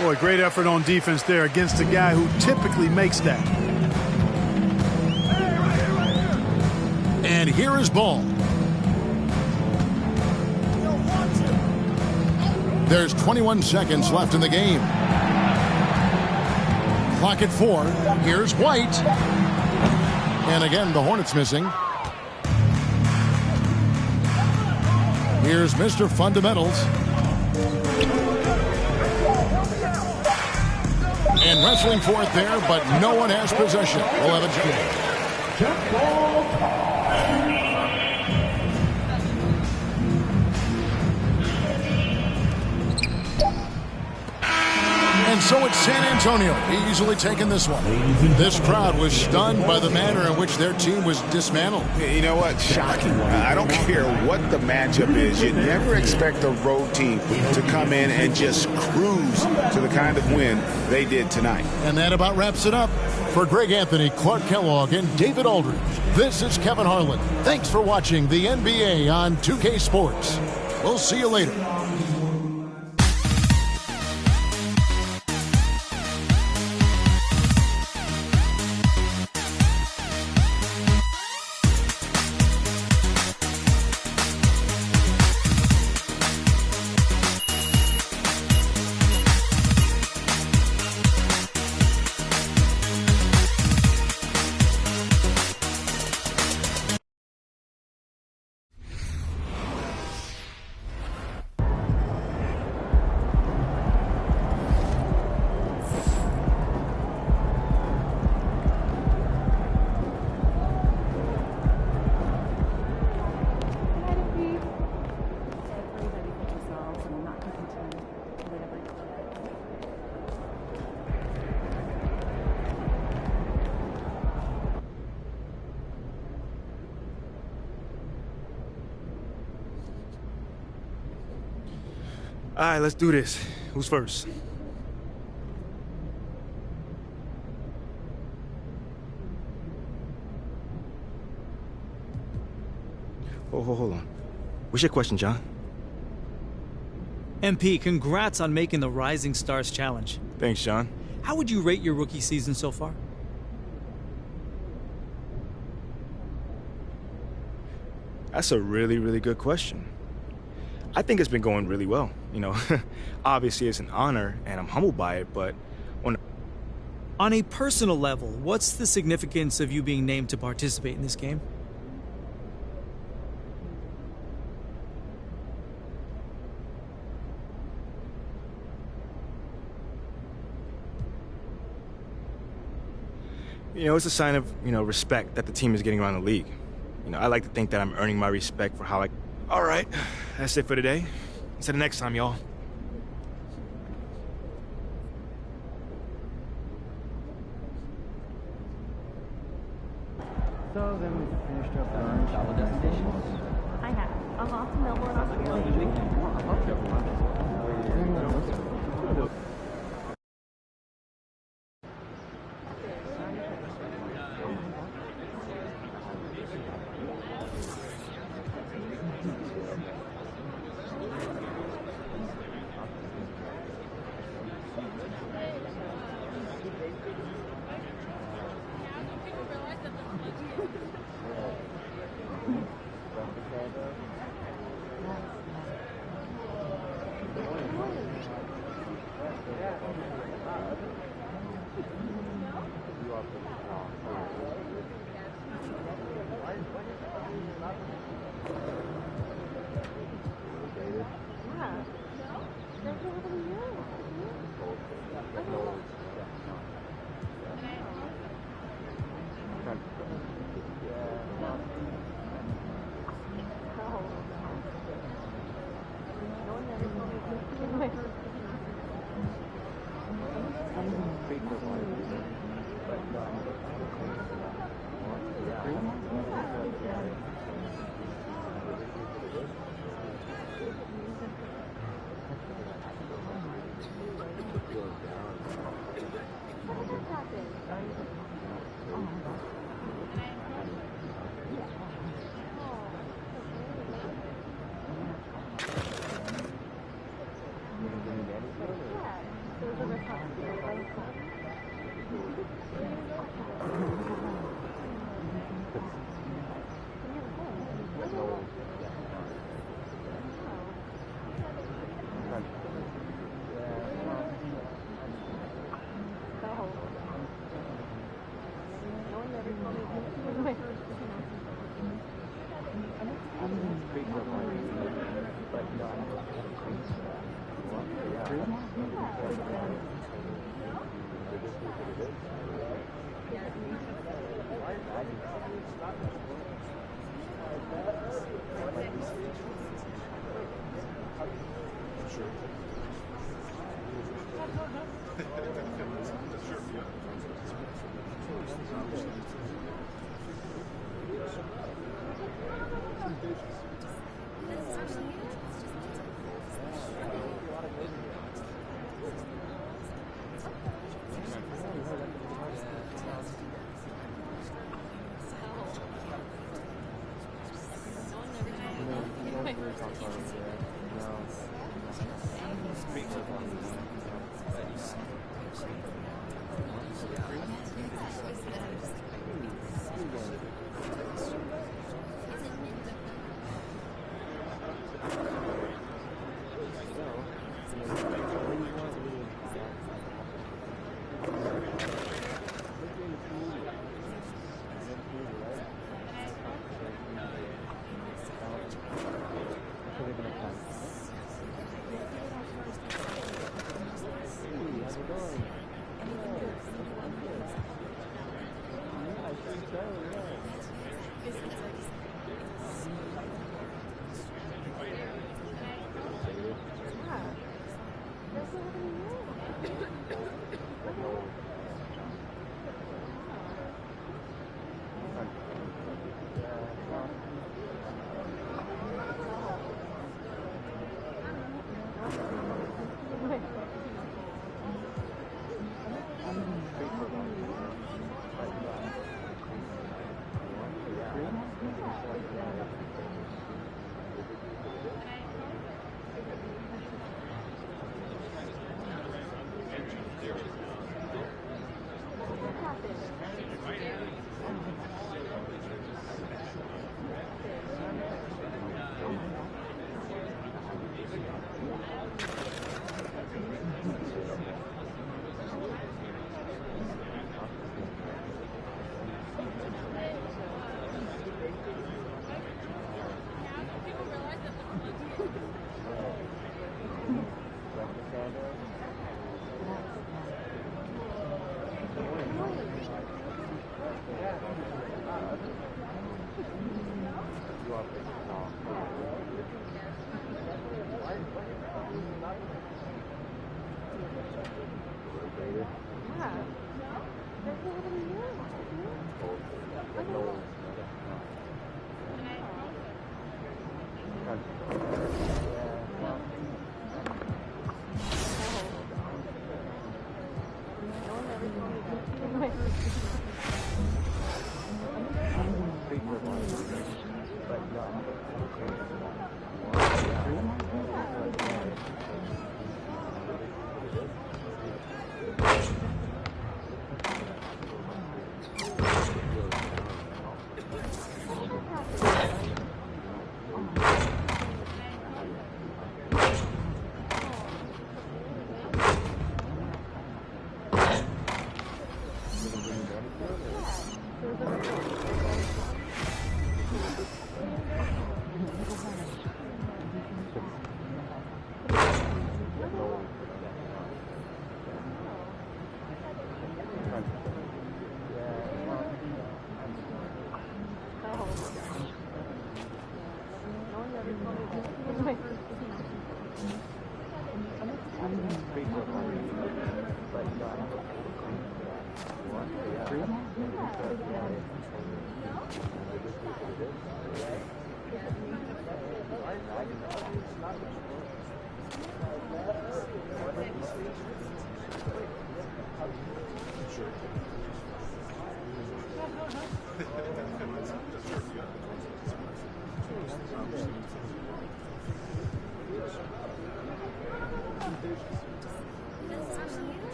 Boy, great effort on defense there against a guy who typically makes that. And here is Ball. There's 21 seconds left in the game. Clock at 4. Here's White. And again, the Hornets missing. Here's Mr. Fundamentals. And wrestling for it there, but no one has possession. We'll have a jump ball. And So it's San Antonio easily taking this one. This crowd was stunned by the manner in which their team was dismantled. You know what? Shocking. I don't care what the matchup is. You never expect a road team to come in and just cruise to the kind of win they did tonight. And that about wraps it up. For Greg Anthony, Clark Kellogg, and David Aldridge, this is Kevin Harlan. Thanks for watching the NBA on 2K Sports. We'll see you later. All right, let's do this. Who's first? Oh, hold on. What's your question, John? MP, congrats on making the Rising Stars Challenge. Thanks, John. How would you rate your rookie season so far? That's a really, really good question. I think it's been going really well. You know, obviously it's an honor and I'm humbled by it, but on a personal level, what's the significance of you being named to participate in this game? You know, it's a sign of, respect that the team is getting around the league. I like to think that I'm earning my respect for how I... All right, that's it for today. Until the next time, y'all. So then we finished up our travel destinations. I have. I'm off to Melbourne, Australia.